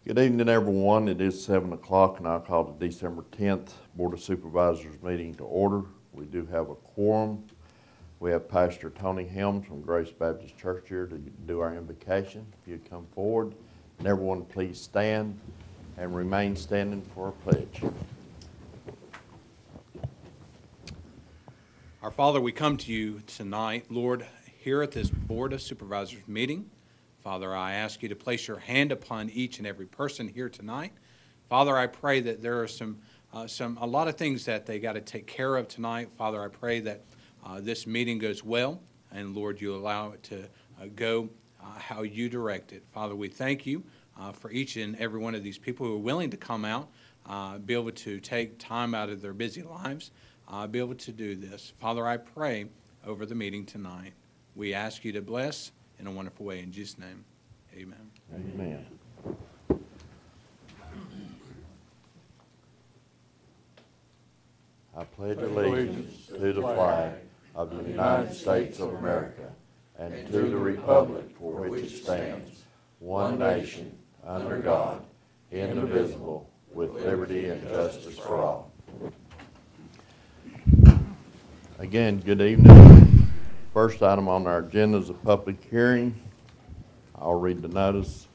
Good evening, everyone. It is 7 o'clock, and I'll call the December 10th Board of Supervisors meeting to order. We do have a quorum. We have Pastor Tony Helms from Grace Baptist Church here to do our invocation. If you'd come forward, and everyone please stand and remain standing for a pledge. Our Father, we come to you tonight, Lord, here at this Board of Supervisors meeting. Father, I ask you to place your hand upon each and every person here tonight. Father, I pray that there are a lot of things that they got to take care of tonight. Father, I pray that this meeting goes well, and Lord, you allow it to go how you direct it. Father, we thank you for each and every one of these people who are willing to come out, be able to take time out of their busy lives, be able to do this. Father, I pray over the meeting tonight. We ask you to bless in a wonderful way. In Jesus' name, amen. Amen. I pledge allegiance to the flag of the United States of America and to the republic for which it stands, one nation, under God, indivisible, with liberty and justice for all. Again, good evening. First item on our agenda is a public hearing. I'll read the notice.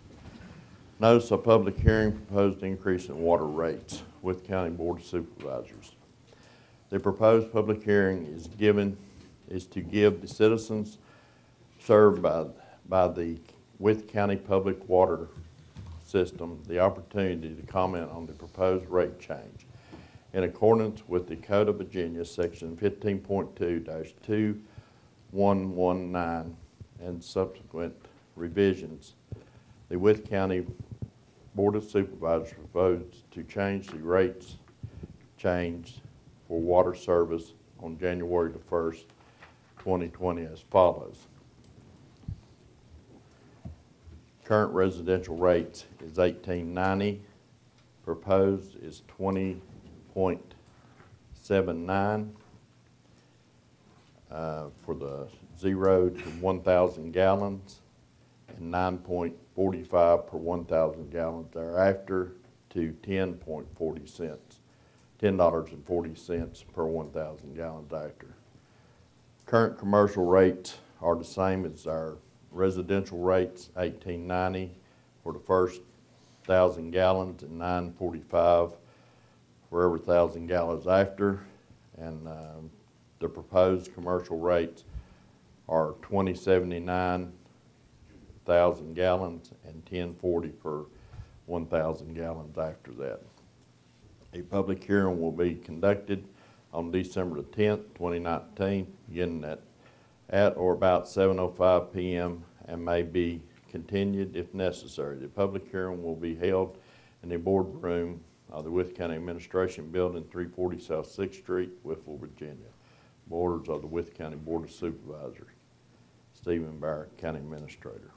Notice of public hearing, proposed increase in water rates with County Board of Supervisors. The proposed public hearing is to give the citizens served by the Wythe County Public Water System the opportunity to comment on the proposed rate change in accordance with the Code of Virginia, Section 15.2-2119 and subsequent revisions. The Wythe County Board of Supervisors proposed to change the rates changed for water service on January the 1st, 2020 as follows. Current residential rates is $18.90. Proposed is $20.79 for the 0 to 1,000 gallons and $9.45 per 1,000 gallons thereafter to $10.40 per 1,000 gallons after. Current commercial rates are the same as our residential rates, $18.90 for the first 1,000 gallons and $9.45 for every 1,000 gallons after. And the proposed commercial rates are $20.79 1,000 gallons and $10.40 per 1,000 gallons after that. A public hearing will be conducted on December the 10th, 2019, beginning at or about 7:05 p.m. and may be continued if necessary. The public hearing will be held in the boardroom of the Wythe County Administration Building, 340 South 6th Street, Whitfield, Virginia. Borders of the Wythe County Board of Supervisors. Stephen Barrett, County Administrator.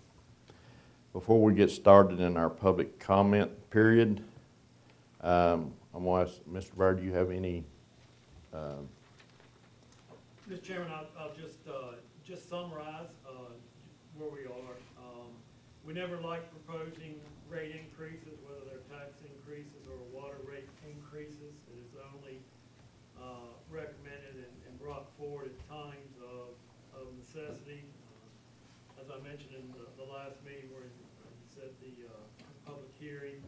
Before we get started in our public comment period, I'm going to ask Mr. Barrett, do you have any? Mr. Chairman, I'll just summarize where we are. We never like proposing rate increases, whether they're tax increases or water rate increases. It is only recommended and brought forward at times of necessity. As I mentioned in the last meeting where you said the public hearing,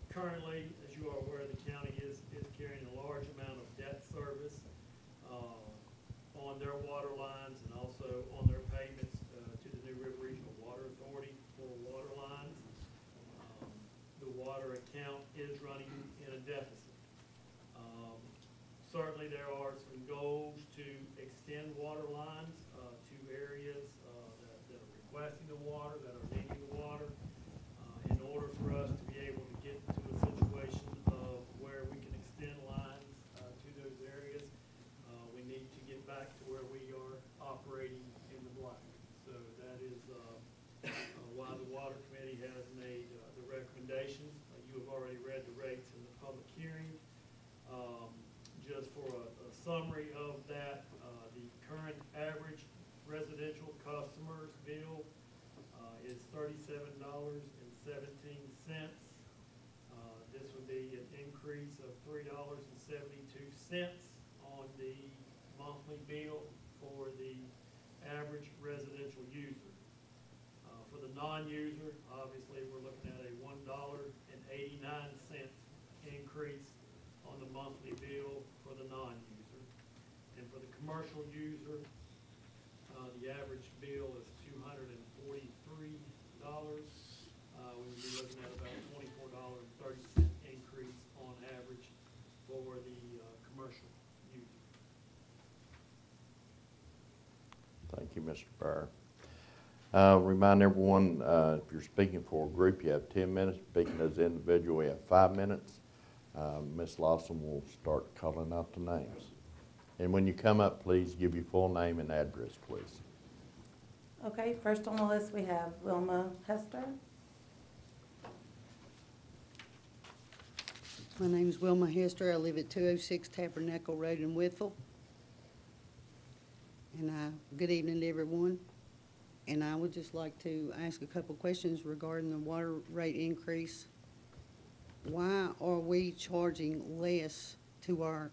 currently, as you are aware, the county is carrying a large amount of debt service on their water lines and also on their payments to the New River Regional Water Authority for water lines. The water account is running in a deficit. Certainly there are some goals to extend water lines to areas that are requesting the water, that are needing the water, in order for us to be able to get to a situation of where we can extend lines to those areas. We need to get back to where we are operating in the black. So that is why the Water Committee has made the recommendations. You have already read the rates in the public hearing. Just for a summary of that, the current average residential customer's bill is $36 $37.17. This would be an increase of $3.72 on the monthly bill for the average residential user. For the non-user, obviously, we're looking at a $1.89 increase on the monthly bill for the non-user. And for the commercial user, the average bill is $243. We would be looking at about $24.30 increase on average for the commercial user. Thank you, Mr. Byer. Remind everyone, if you're speaking for a group, you have 10 minutes. Speaking as an individual, we have 5 minutes. Ms. Lawson will start calling out the names. And when you come up, please give your full name and address, please. Okay, first on the list, we have Wilma Hester. My name is Wilma Hester. I live at 206 Tabernacle Road in Whitfield. And good evening to everyone. And I would just like to ask a couple questions regarding the water rate increase. Why are we charging less to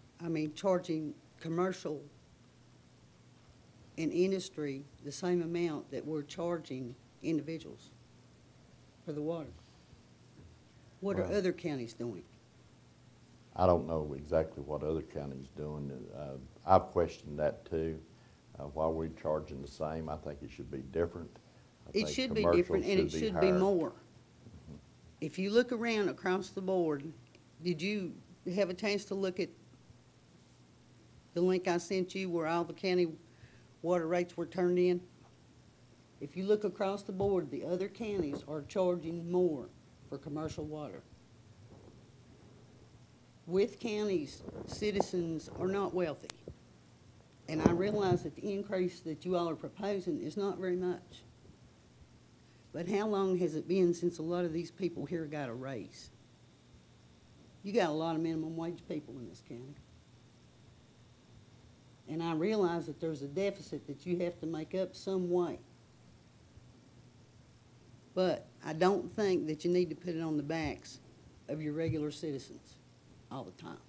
charging commercial and industry the same amount that we're charging individuals for the water? What are Right. other counties doing? I don't know exactly what other counties doing. I've questioned that too. Why are we charging the same? I think it should be different. I It think should be commercial different, and it should be higher. more. If you look around across the board, did you have a chance to look at the link I sent you where all the county water rates were turned in? If you look across the board, the other counties are charging more for commercial water. With counties, citizens are not wealthy. And I realize that the increase that you all are proposing is not very much. But how long has it been since a lot of these people here got a raise? You got a lot of minimum wage people in this county. And I realize that there's a deficit that you have to make up some way. But I don't think that you need to put it on the backs of your regular citizens all the time.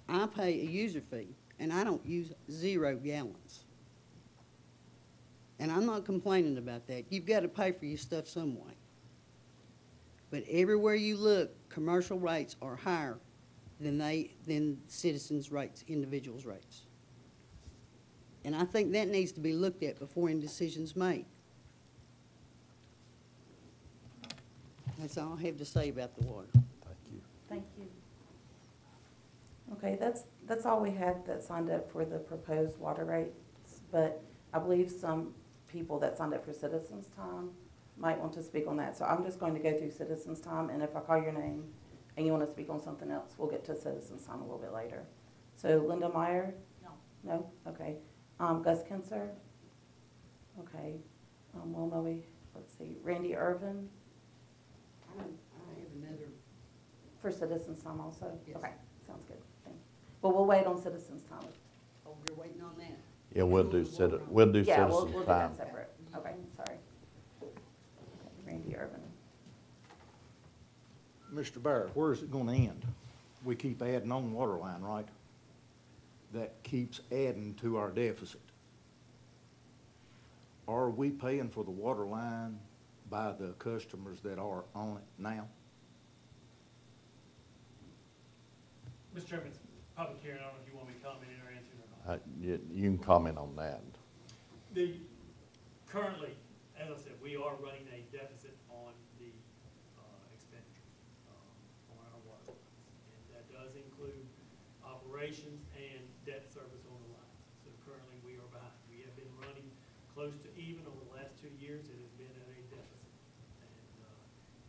I pay a user fee, and I don't use 0 gallons. And I'm not complaining about that. You've got to pay for your stuff some way. But everywhere you look, commercial rates are higher than citizens' rates, individuals' rates. And I think that needs to be looked at before any decision's made. That's all I have to say about the water. Thank you. Thank you. Okay, that's all we had that signed up for the proposed water rates, but I believe some people that signed up for citizens' time might want to speak on that. So I'm just going to go through citizens' time, and if I call your name and you want to speak on something else, we'll get to citizens' time a little bit later. So Linda Meyer? No. No? Okay. Gus Kinser? Okay. Wilma, let's see, Randy Irvin I have another. for citizens' time also? Yes. Okay, sounds good. Thank you. Well, we'll wait on citizens' time. Oh, you're waiting on that? Yeah, we'll do Yeah, citizens we'll do time. that separate. Okay, sorry. Okay, Randy Irvin. Mr. Barrett, where is it gonna end? We keep adding on water line, right? That keeps adding to our deficit. Are we paying for the water line by the customers that are on it now? Mr. Chairman, it's public hearing. I don't know if you want me commenting or answering or not. You can comment on that. Currently, as I said, we are running a deficit on the expenditures on our water lines. And that does include operations and debt service on the lines. So currently, we are behind. We have been running close to even over the last 2 years. It has been at a deficit. And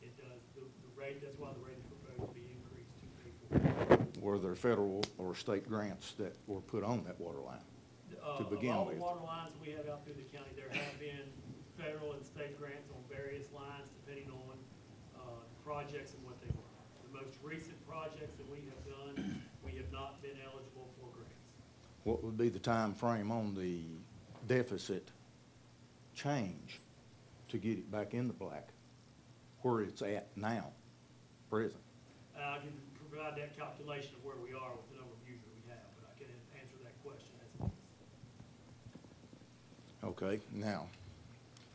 it does, the rate, that's why the rate is proposed to be increased to pay for it. Were there federal or state grants that were put on that water line? To begin Of all with. the water lines we have out through the county, there have been federal and state grants on various lines depending on projects and what they were. The most recent projects that we have done, we have not been eligible for grants. What would be the time frame on the deficit change to get it back in the black where it's at now, present? I can provide that calculation of where we are with the number of users we have, but I can answer that question as it is. Okay, now,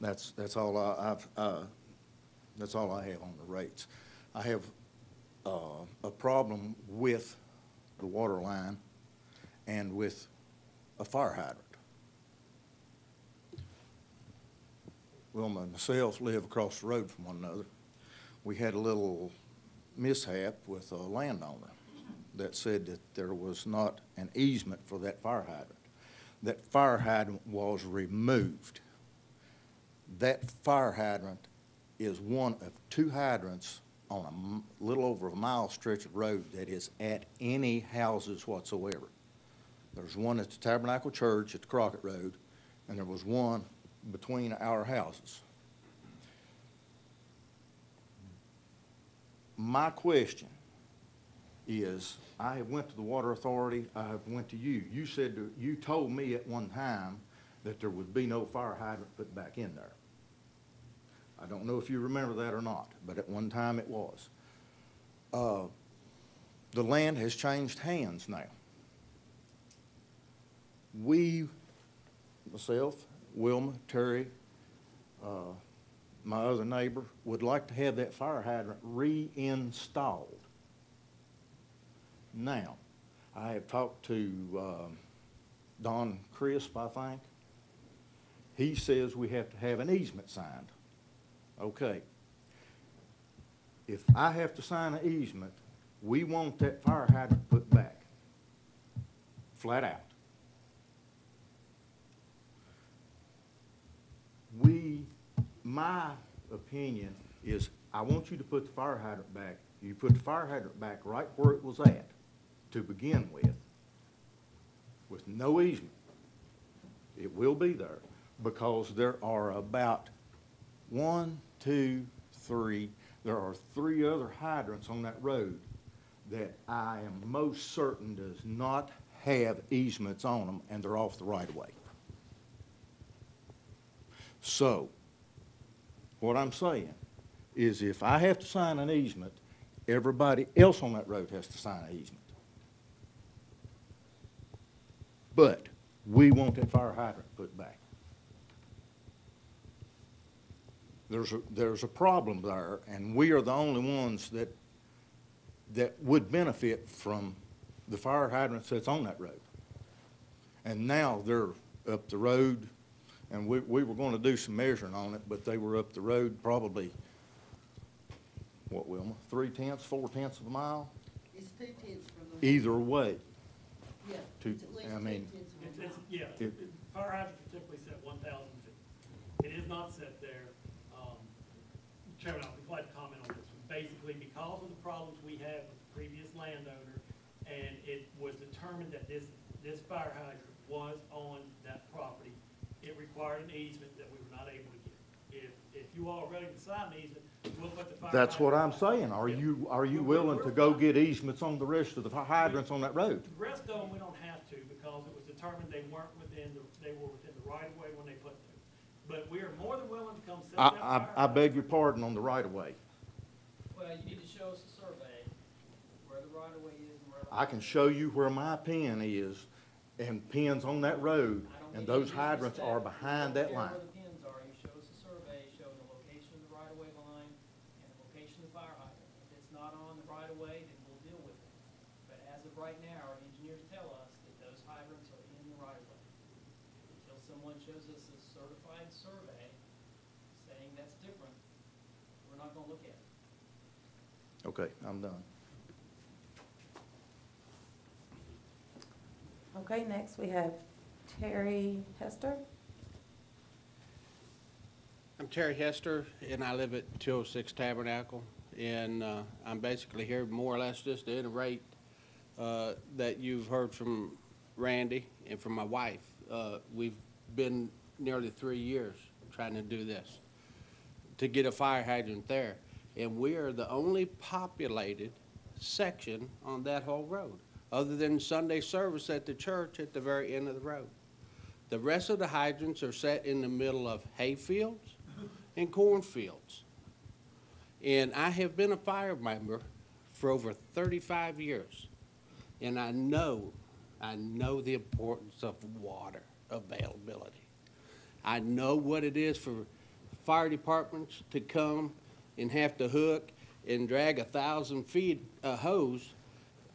that's all that's all I have on the rates. I have a problem with the water line and with a fire hydrant. Wilma and myself live across the road from one another. We had a little mishap with a landowner that said that there was not an easement for that fire hydrant. That fire hydrant was removed. That fire hydrant is one of two hydrants on a little over a mile stretch of road that is at any houses whatsoever. There's one at the Tabernacle Church at the Crockett Road, and there was one between our houses. My question is, I have went to the Water Authority, I have went to you. You told me at one time that there would be no fire hydrant put back in there. I don't know if you remember that or not, but at one time it was. The land has changed hands now. We, myself, Wilma, Terry, my other neighbor, would like to have that fire hydrant reinstalled. Now, I have talked to Don Crisp, I think. He says we have to have an easement signed. Okay. If I have to sign an easement, we want that fire hydrant put back. Flat out. My opinion is, I want you to put the fire hydrant back. You put the fire hydrant back right where it was at to begin with no easement. It will be there because there are about 1, 2, 3, there are 3 other hydrants on that road that I am most certain does not have easements on them, and they're off the right of way. So, what I'm saying is if I have to sign an easement, everybody else on that road has to sign an easement. But we want that fire hydrant put back. There's a problem there, and we are the only ones that would benefit from the fire hydrants that's on that road. And now they're up the road, and we were going to do some measuring on it, but they were up the road probably, what, Wilma, 3/10, 4/10 of a mile? It's 2/10 from the. Either way. Yeah, to- it's at least I mean, 2/10 of a mile. Yeah, It- fire hydrants are typically set 1,000 feet. It is not set there. Chairman, I'll be glad to comment on this one. Basically, because of the problems we had with the previous landowner, and it was determined that this fire hydrant was on that property, it required an easement that we were not able to get. If you all are ready to sign the easement, we'll put the fire hydrant. That's what I'm saying. Are you willing to go get easements on the rest of the hydrants on that road? The rest of them, we don't have to, because it was determined they were within the right of way when they put them. But we are more than willing to come set that fire I beg your pardon on the right of way. Well, you need to show us a survey where the right of way is and where the. I can show you where my pin is and pins on that road, I don't and need those you to hydrants step. are behind that You line. don't care where the pins are, you show us a survey showing the location of the right of way line and the location of the fire hydrant. If it's not on the right of way, then we'll deal with it. But as of right now, our engineers tell us that those hydrants are in the right of way. Until someone shows us a certified survey saying that's different, we're not gonna look at it. Okay, I'm done. Okay, next we have Terry Hester. I'm Terry Hester, and I live at 206 Tabernacle, and I'm basically here more or less just to iterate that you've heard from Randy and from my wife. We've been nearly 3 years trying to do this, to get a fire hydrant there, and we are the only populated section on that whole road, other than Sunday service at the church at the very end of the road. The rest of the hydrants are set in the middle of hay fields and cornfields. And I have been a fire member for over 35 years. And I know the importance of water availability. I know what it is for fire departments to come and have to hook and drag 1,000 feet of hose.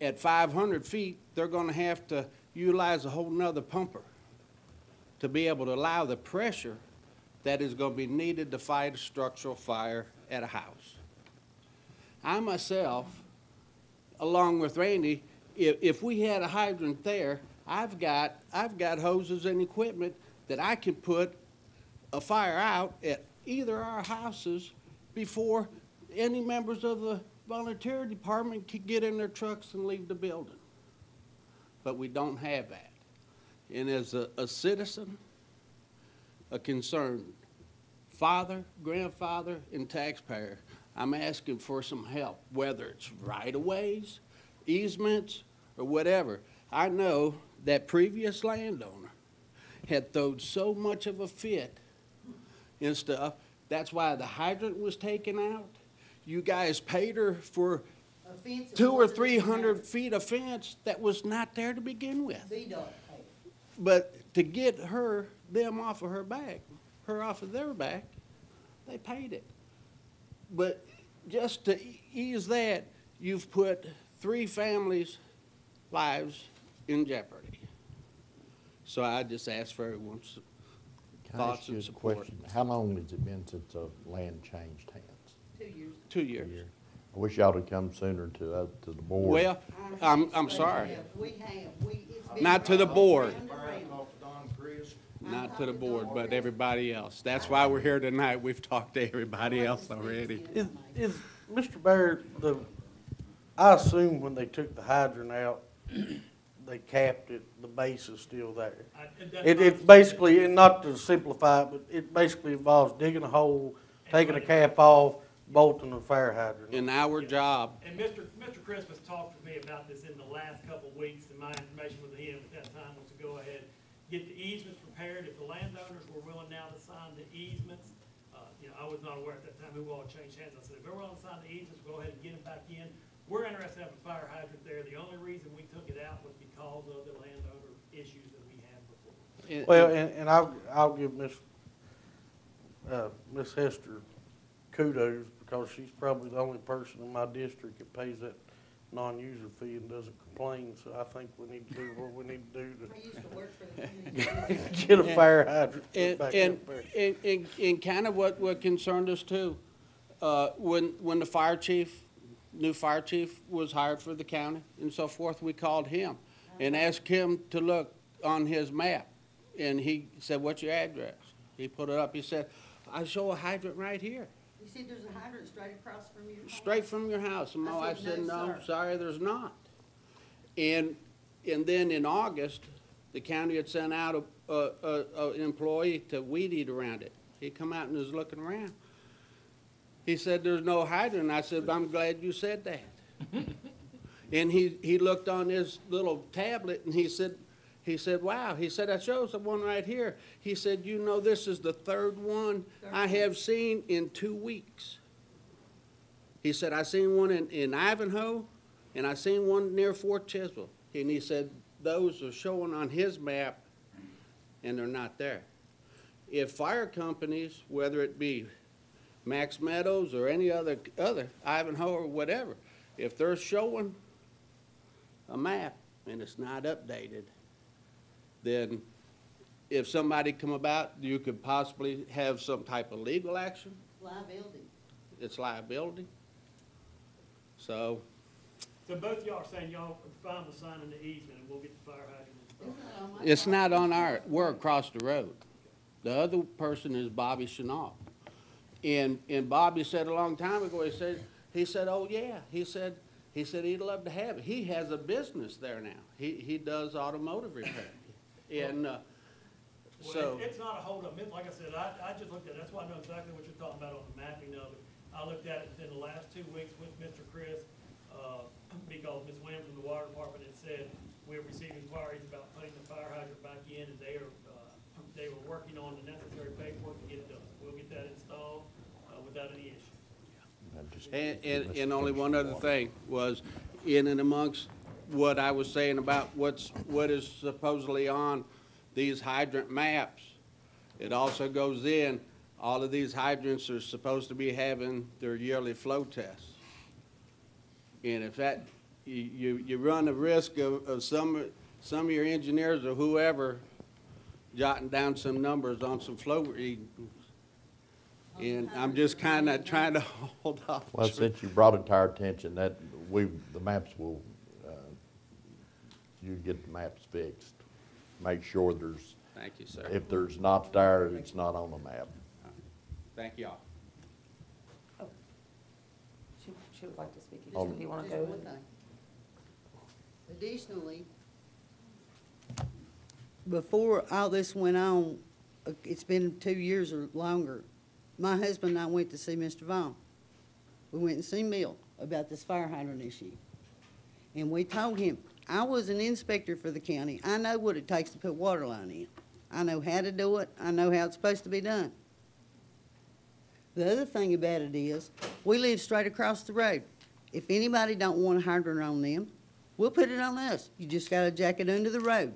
At 500 feet, they're gonna have to utilize a whole nother pumper to be able to allow the pressure that is gonna be needed to fight a structural fire at a house. I myself, along with Randy, if we had a hydrant there, I've got hoses and equipment that I can put a fire out at either our houses before any members of the volunteer department could get in their trucks and leave the building. But we don't have that. And as a citizen, a concerned father, grandfather, and taxpayer, I'm asking for some help, whether it's right-of-ways, easements, or whatever. I know that previous landowner had thrown so much of a fit and stuff. That's why the hydrant was taken out. You guys paid her for A fence and 200 or water doesn't 300 matter. feet of fence that was not there to begin with. VDOT paid. But to get them off of her back, her off of their back, they paid it. But just to ease that, you've put 3 families' lives in jeopardy. So I just ask for everyone's Can I thoughts ask you and a support. question? How long has it been since the land changed hands? 2 years. 2 years. I wish y'all would come sooner to the board. Well, I'm sorry, We have, it's been. Not to the board. round and round. Talk to Don Chris. not to the board, but everybody else. That's why we're here tonight. We've talked to everybody else already. Is, Mr. Baird, I assume when they took the hydrant out, they capped it, the base is still there. It's basically, and not to simplify it, but it basically involves digging a hole, taking a cap off, bolting a fire hydrant. In our job, And Mr. Christmas talked with me about this in the last couple of weeks, and my information with him at that time was to go ahead, get the easements prepared. If the landowners were willing now to sign the easements, I was not aware at that time who all changed hands. I said, if they're willing to sign the easements, go ahead and get them back in. We're interested in having a fire hydrant there. The only reason we took it out was because of the landowner issues that we had before. Well, and I'll give Miss Hester kudos, because she's probably the only person in my district that pays that non-user fee and doesn't complain, so I think we need to do what we need to do I used to work for the community. to get a fire hydrant put and, back and, up there. and kind of what concerned us too, when the fire chief, new fire chief was hired for the county and so forth, we called him and asked him to look on his map. And he said, what's your address? He put it up. He said, I show a hydrant right here, You see, there's a hydrant straight across from your house. straight from your house. And my I wife said, said, "No, no, sir." sorry, there's not. And then in August, the county had sent out an employee to weed eat around it. He come out and was looking around. He said, there's no hydrant. I said, I'm glad you said that. And he looked on his little tablet and he said, wow. He said, that shows the one right here. He said, you know, this is the third one I have seen in 2 weeks. He said, I seen one in Ivanhoe, and I seen one near Fort Chiswell. And he said, those are showing on his map, and they're not there. If fire companies, whether it be Max Meadows or any other Ivanhoe or whatever, if they're showing a map and it's not updated, then if somebody come about, you could possibly have some type of legal action. Liability. It's liability. So, So both of y'all are saying y'all are fine with signing the easement, and we'll get the fire hydrant installed. it's not on we're across the road. The other person is Bobby Chenault. And Bobby said a long time ago, he said, oh yeah, he said he'd love to have it. He has a business there now. He does automotive repair. And, Well, so, it's not a holdup. Like I said, I just looked at it. That's why I know exactly what you're talking about on the mapping of it. I looked at it within the last 2 weeks with Mr. Chris, because Ms. Williams from the water department had said, we're receiving inquiries about putting the fire hydrant back in, and they were working on the necessary paperwork to get it done. We'll get that installed. And only one other thing was, in and amongst what I was saying about what is supposedly on these hydrant maps, it also goes in, all of these hydrants are supposed to be having their yearly flow tests. And if that, you run the risk of some of your engineers or whoever jotting down some numbers on some flow readings. And I'm just kind of trying to hold off. Well, since you brought it to our attention, that the maps will, you get the maps fixed. Make sure Thank you, sir. if there's not there, it's not on the map. Thank y'all. She would like to speak. Oh. Do you want to Just go? one thing. Additionally, before all this went on, it's been 2 years or longer, my husband and I went to see Mr. Vaughn. We went and seen Mill about this fire hydrant issue. And we told him, I was an inspector for the county. I know what it takes to put water line in. I know how to do it. I know how it's supposed to be done. The other thing about it is, we live straight across the road. If anybody don't want a hydrant on them, we'll put it on us. You just gotta jack it under the road.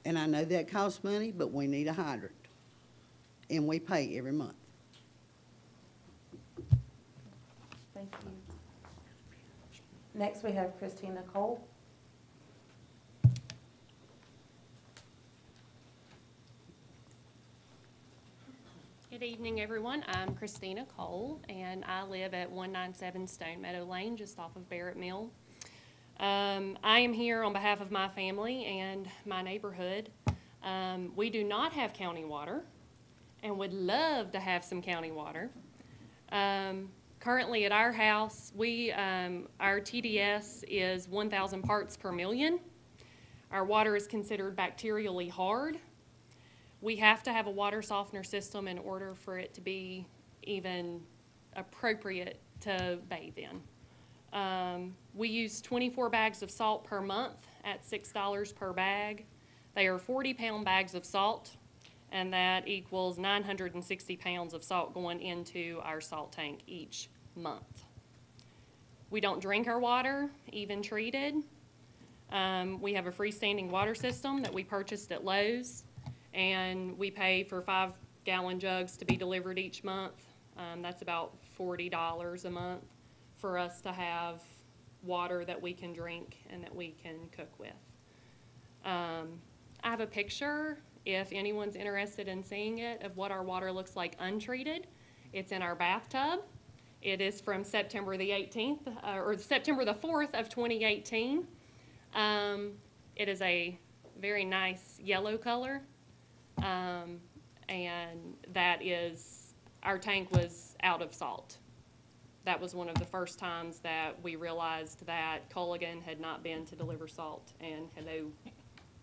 And I know that costs money, but we need a hydrant. And we pay every month. Thank you. Next, we have Christina Cole. Good evening, everyone. I'm Christina Cole, and I live at 197 Stone Meadow Lane, just off of Barrett Mill. I am here on behalf of my family and my neighborhood. We do not have county water and would love to have some county water. Currently at our house, our TDS is 1,000 parts per million. Our water is considered bacterially hard. We have to have a water softener system in order for it to be even appropriate to bathe in. We use 24 bags of salt per month at $6 per bag. They are 40-pound bags of salt, and that equals 960 pounds of salt going into our salt tank each month. We don't drink our water, even treated. We have a freestanding water system that we purchased at Lowe's, and we pay for 5-gallon jugs to be delivered each month. That's about $40 a month for us to have water that we can drink and that we can cook with. I have a picture, if anyone's interested in seeing it, of what our water looks like untreated. It's in our bathtub. It is from September the 18th, or September the 4th of 2018. It is a very nice yellow color. And that is, our tank was out of salt. That was one of the first times that we realized that Culligan had not been to deliver salt, and hello,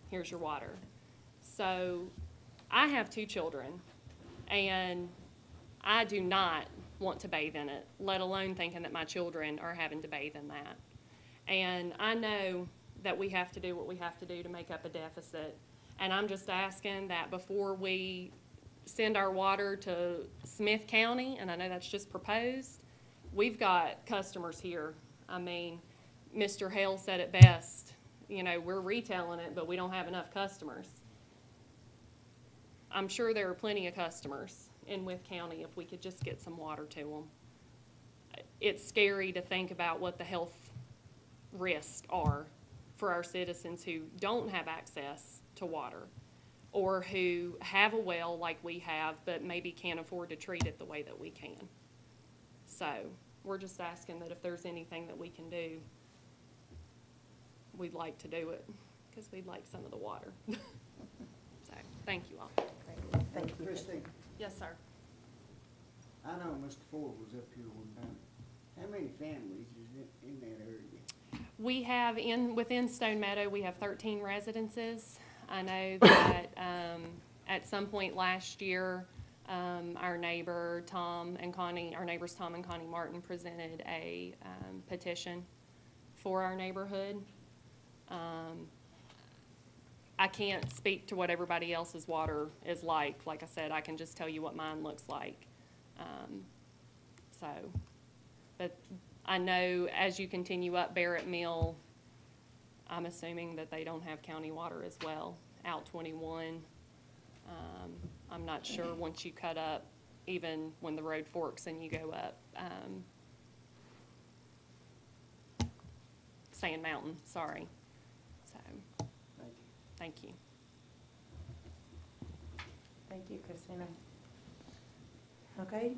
here's your water. So I have 2 children, and I do not want to bathe in it, let alone thinking that my children are having to bathe in that. And I know that we have to do what we have to do to make up a deficit. And I'm just asking that before we send our water to Smith County, and I know that's just proposed, we've got customers here. I mean, Mr. Hale said it best, you know, we're retailing it, but we don't have enough customers. I'm sure there are plenty of customers in Wythe County if we could just get some water to them. It's scary to think about what the health risks are for our citizens who don't have access to water, or who have a well like we have, but maybe can't afford to treat it the way that we can. So we're just asking that if there's anything that we can do, we'd like to do it, because we'd like some of the water. So, thank you all. Thank you. Christine, Yes, sir. I know Mr. Ford was up here one time. How many families is in that area? We have within Stone Meadow, we have 13 residences. I know that at some point last year, our neighbors Tom and Connie Martin presented a petition for our neighborhood. I can't speak to what everybody else's water is like. Like I said, I can just tell you what mine looks like. So But I know as you continue up Barrett Mill, I'm assuming that they don't have county water as well, out 21. I'm not sure once you cut up, even when the road forks and you go up, Sand Mountain, sorry. So, thank you. Thank you, Christina. Okay,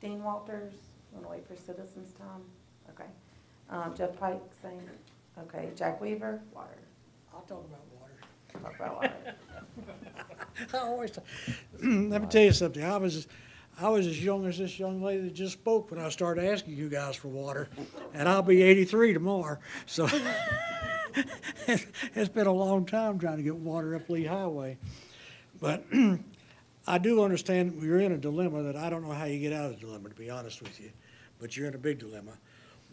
Dean Walters, you wanna wait for citizens' time? Okay. Jeff Pike, same. Okay, Jack Weaver, water. I'll talk about water. Talk about water. I always, let me tell you something, I was as young as this young lady that just spoke when I started asking you guys for water, and I'll be 83 tomorrow, so it's been a long time trying to get water up Lee Highway. But I do understand you're in a dilemma that I don't know how you get out of the dilemma, to be honest with you, but you're in a big dilemma.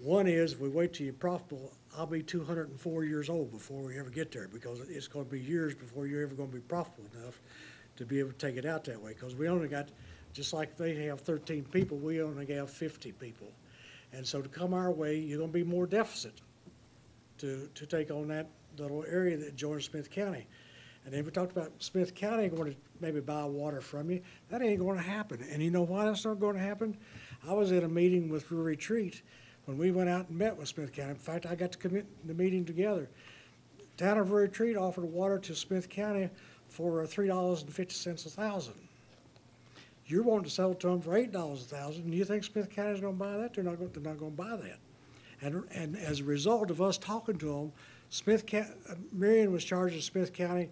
One is, if we wait till you're profitable, I'll be 204 years old before we ever get there, because it's gonna be years before you're ever gonna be profitable enough to be able to take it out that way, because we only got, just like they have 13 people, we only have 50 people. And so to come our way, you're gonna be more deficit to take on that little area that joins Smith County. And then we talked about Smith County going to maybe buy water from you. That ain't gonna happen. And you know why that's not gonna happen? I was at a meeting with Rural Retreat when we went out and met with Smith County. In fact, I got to commit the meeting together. Town of Rural Retreat offered water to Smith County for $3.50 a thousand. You're wanting to sell it to them for $8 a thousand, and you think Smith County's gonna buy that? They're not gonna buy that. And as a result of us talking to them, Marion was charging Smith County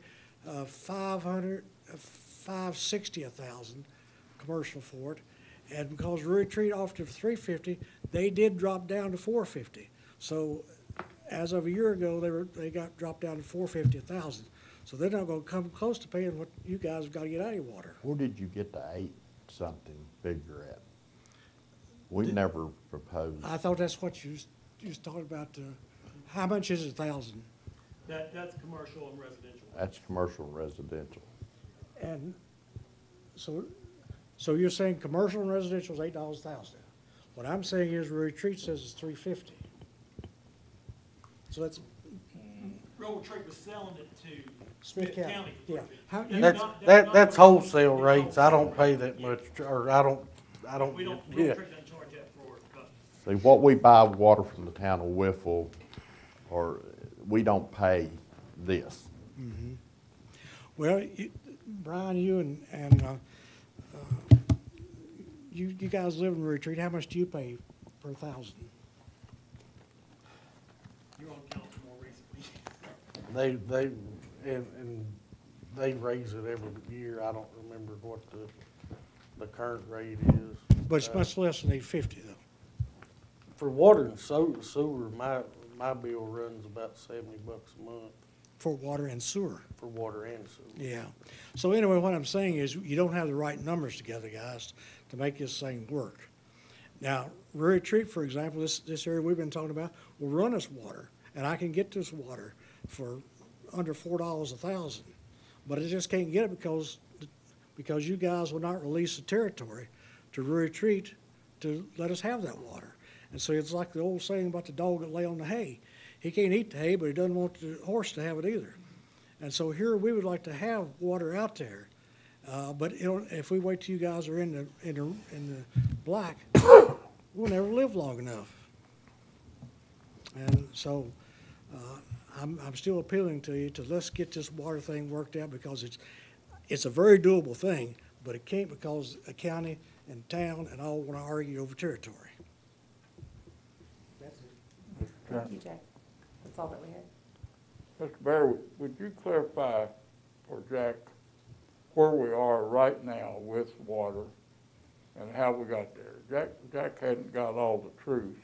$560 a thousand commercial for it, and because Rural Retreat offered it for $350, they did drop down to $450. So as of a year ago, they got dropped down to $450 a thousand. So they're not going to come close to paying what you guys have got to get out of your water. Where did you get the 8-something figure at? We never proposed. I thought that's what you was talking about. How much is a thousand? That's commercial and residential. That's commercial and residential. And so you're saying commercial and residential is $8 a thousand. What I'm saying is Retreat says it's $350. So that's Rural Retreat was selling it to Smith County. for Yeah. How, $350. you, That's wholesale rates, I don't pay that much, or I don't, We don't, yeah. Rural Retreat doesn't charge that for customers. See, what we buy water from the town of Whiffle, or we don't pay this. well, Brian, you and you guys live in Retreat. How much do you pay per thousand? You're on council more recently. And they raise it every year, I don't remember what the current rate is. But it's much less than $850 though. For water and sewer, my bill runs about $70 a month For water and sewer. for water and sewer. Yeah. So anyway, what I'm saying is you don't have the right numbers together, guys, to make this thing work. Now, Rural Retreat, for example, this area we've been talking about, will run us water, and I can get this water for under $4 a thousand. But I just can't get it because you guys will not release the territory to Rural Retreat to let us have that water. And so it's like the old saying about the dog that lay on the hay. He can't eat the hay, but he doesn't want the horse to have it either. And so here we would like to have water out there, but if we wait till you guys are in the black, we'll never live long enough. And so I'm still appealing to you to let's get this water thing worked out, because it's a very doable thing, but it can't, because a county and town and all want to argue over territory. Thank you, Jack. That's all that we had. Mr. Bear, would you clarify for Jack where we are right now with water and how we got there? Jack hadn't got all the truth.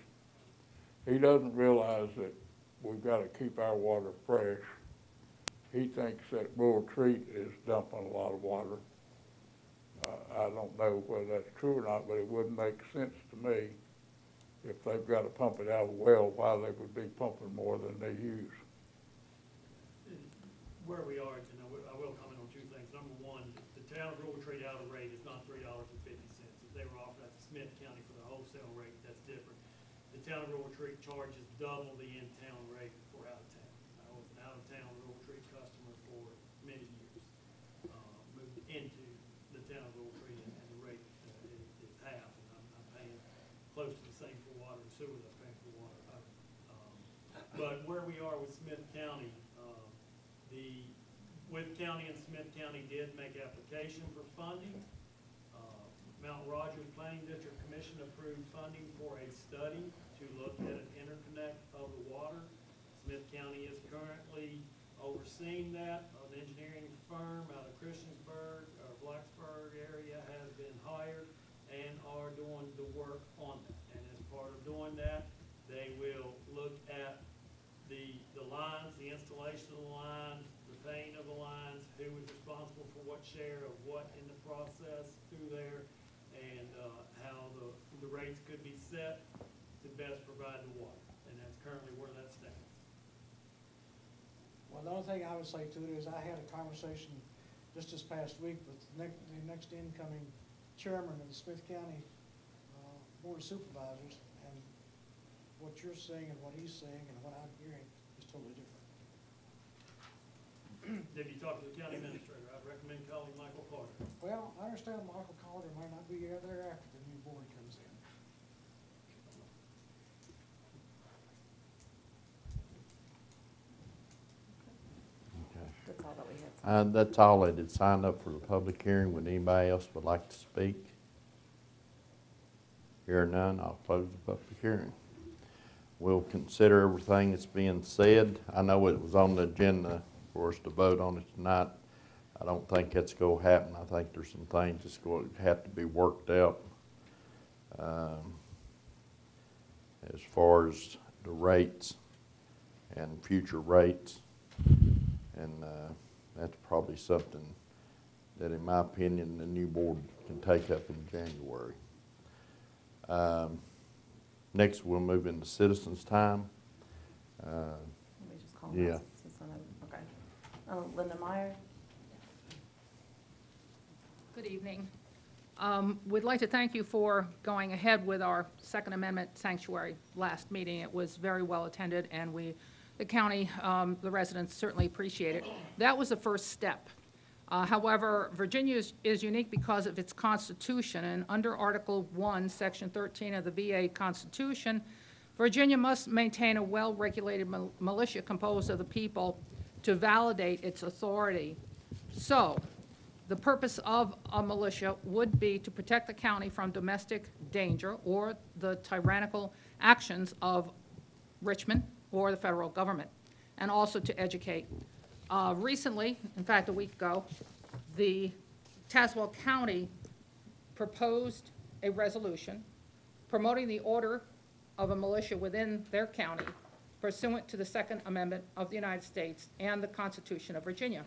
He doesn't realize that we've got to keep our water fresh. He thinks that Rural Retreat is dumping a lot of water. I don't know whether that's true or not, but it wouldn't make sense to me if they've got to pump it out of a well, why they would be pumping more than they use. Where we are, and I will comment on two things. Number one, the town of Rural Retreat out of the rate is not $3.50. If they were offered at the Smith County for the wholesale rate, that's different. town of Royal Creek charges double the in-town rate for out of town. I was an out-of-town Royal Creek customer for many years. Moved into the town of Royal Creek, and the rate is half, and I'm paying close to the same for water and sewer that I'm paying for water. But where we are with Smith County, Witt County and Smith County did make application for funding. Mount Rogers Planning District Commission approved funding for a study to look at an interconnect of the water. Smith County is currently overseeing that. An engineering firm out of Christiansburg or Blacksburg area has been hired and are doing the work on that. And as part of doing that, they will look at the lines, the installation of the lines, the paying of the lines, who is responsible for what share of what in the process through there, and how the rates could be set to best provide the water. And that's currently where that stands. Well, the only thing I would say to it is I had a conversation just this past week with the next incoming chairman of the Smith County Board of Supervisors, and what you're saying and what he's saying and what I'm hearing is totally different. If you talk to the county administrator, I'd recommend calling Michael Carter. Well, I understand Michael Calder might not be there after the new board comes in. That's all that we had. That's all that had signed up for the public hearing. Would anybody else would like to speak? Hearing none, I'll close the public hearing. We'll consider everything that's being said. I know it was on the agenda for us to vote on it tonight. I don't think that's going to happen. I think there's some things that's going to have to be worked out as far as the rates and future rates. And that's probably something that, in my opinion, the new board can take up in January. Next, we'll move into citizens' time. Let me just call Yeah. Okay. Linda Meyer. Good evening. We'd like to thank you for going ahead with our Second Amendment sanctuary last meeting. It was very well attended, and the county, the residents certainly appreciate it. That was the first step. However, Virginia is unique because of its constitution, and under Article 1, Section 13 of the VA Constitution, Virginia must maintain a well-regulated militia composed of the people to validate its authority. So, the purpose of a militia would be to protect the county from domestic danger or the tyrannical actions of Richmond or the federal government, and also to educate. Recently, in fact a week ago, the Tazewell County proposed a resolution promoting the order of a militia within their county pursuant to the Second Amendment of the United States and the Constitution of Virginia.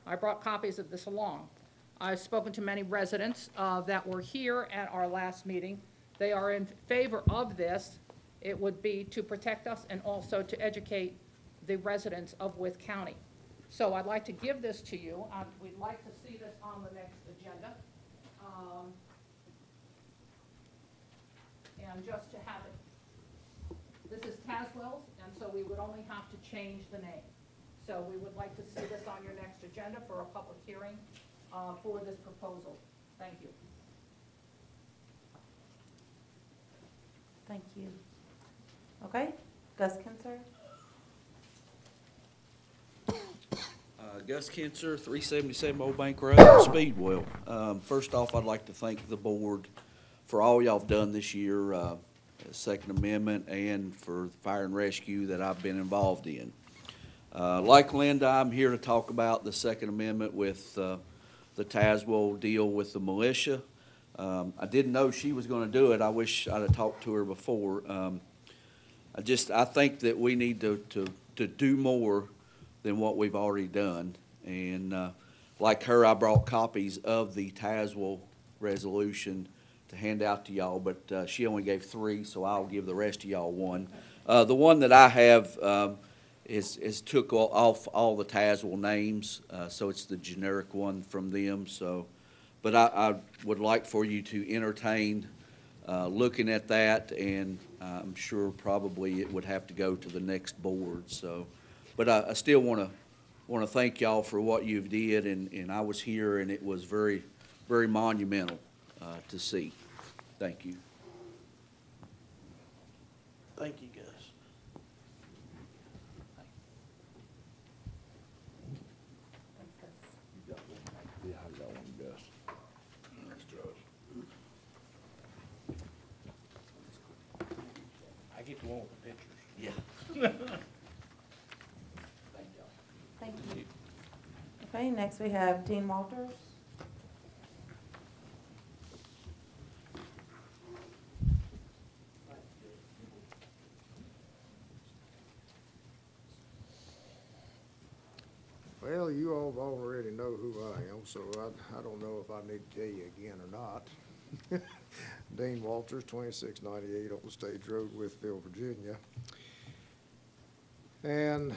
I brought copies of this along. I've spoken to many residents that were here at our last meeting. They are in favor of this. It would be to protect us and also to educate the residents of Wythe County. So I'd like to give this to you. We'd like to see this on the next agenda. And just to have it, this is Tazewell's, and so we would only have to change the name. So we would like to see this on your next agenda for a public hearing for this proposal. Thank you. Thank you. Okay, Gus Kinser. Gus Kinser, 377 Old Bank Road, Speedwell. First off, I'd like to thank the board for all y'all have done this year, Second Amendment, and for fire and rescue that I've been involved in. Like Linda, I'm here to talk about the Second Amendment with the Tazewell deal with the militia. I didn't know she was going to do it. I wish I'd have talked to her before. I think that we need to do more than what we've already done. And like her, I brought copies of the Tazewell resolution to hand out to y'all, but she only gave 3, so I'll give the rest of y'all one. The one that I have is took off all the Tazewell names, so it's the generic one from them. So, but I would like for you to entertain looking at that and I'm sure probably it would have to go to the next board, so. But I still want to thank y'all for what you've did, and I was here, and it was very, very monumental to see. Thank you. Thank you, Gus. Yeah, I got one, Gus. I get the one with the pictures. Yeah. Thank you. Okay, next we have Dean Walters. Well, you all already know who I am, so I don't know if I need to tell you again or not. Dean Walters, 2698 Old Stage Road, Withville, Virginia. And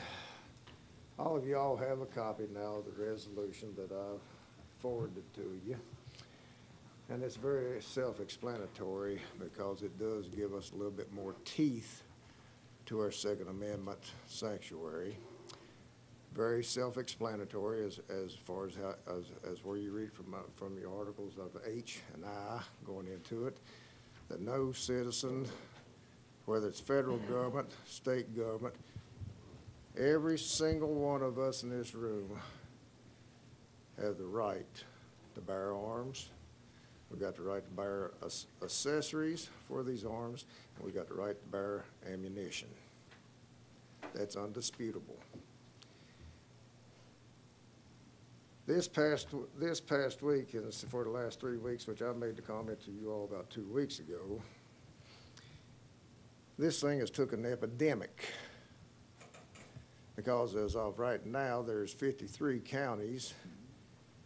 all of y'all have a copy now of the resolution that I've forwarded to you. And it's very self-explanatory because it does give us a little bit more teeth to our Second Amendment sanctuary. Very self-explanatory as far as how, as where you read from your articles of H and I going into it, that no citizen, whether it's federal government, state government, every single one of us in this room have the right to bear arms. We got the right to bear accessories for these arms, and we got the right to bear ammunition. That's undisputable. This past week, and for the last 3 weeks, which I made the comment to you all about 2 weeks ago, this thing has took an epidemic. Because as of right now, there's 53 counties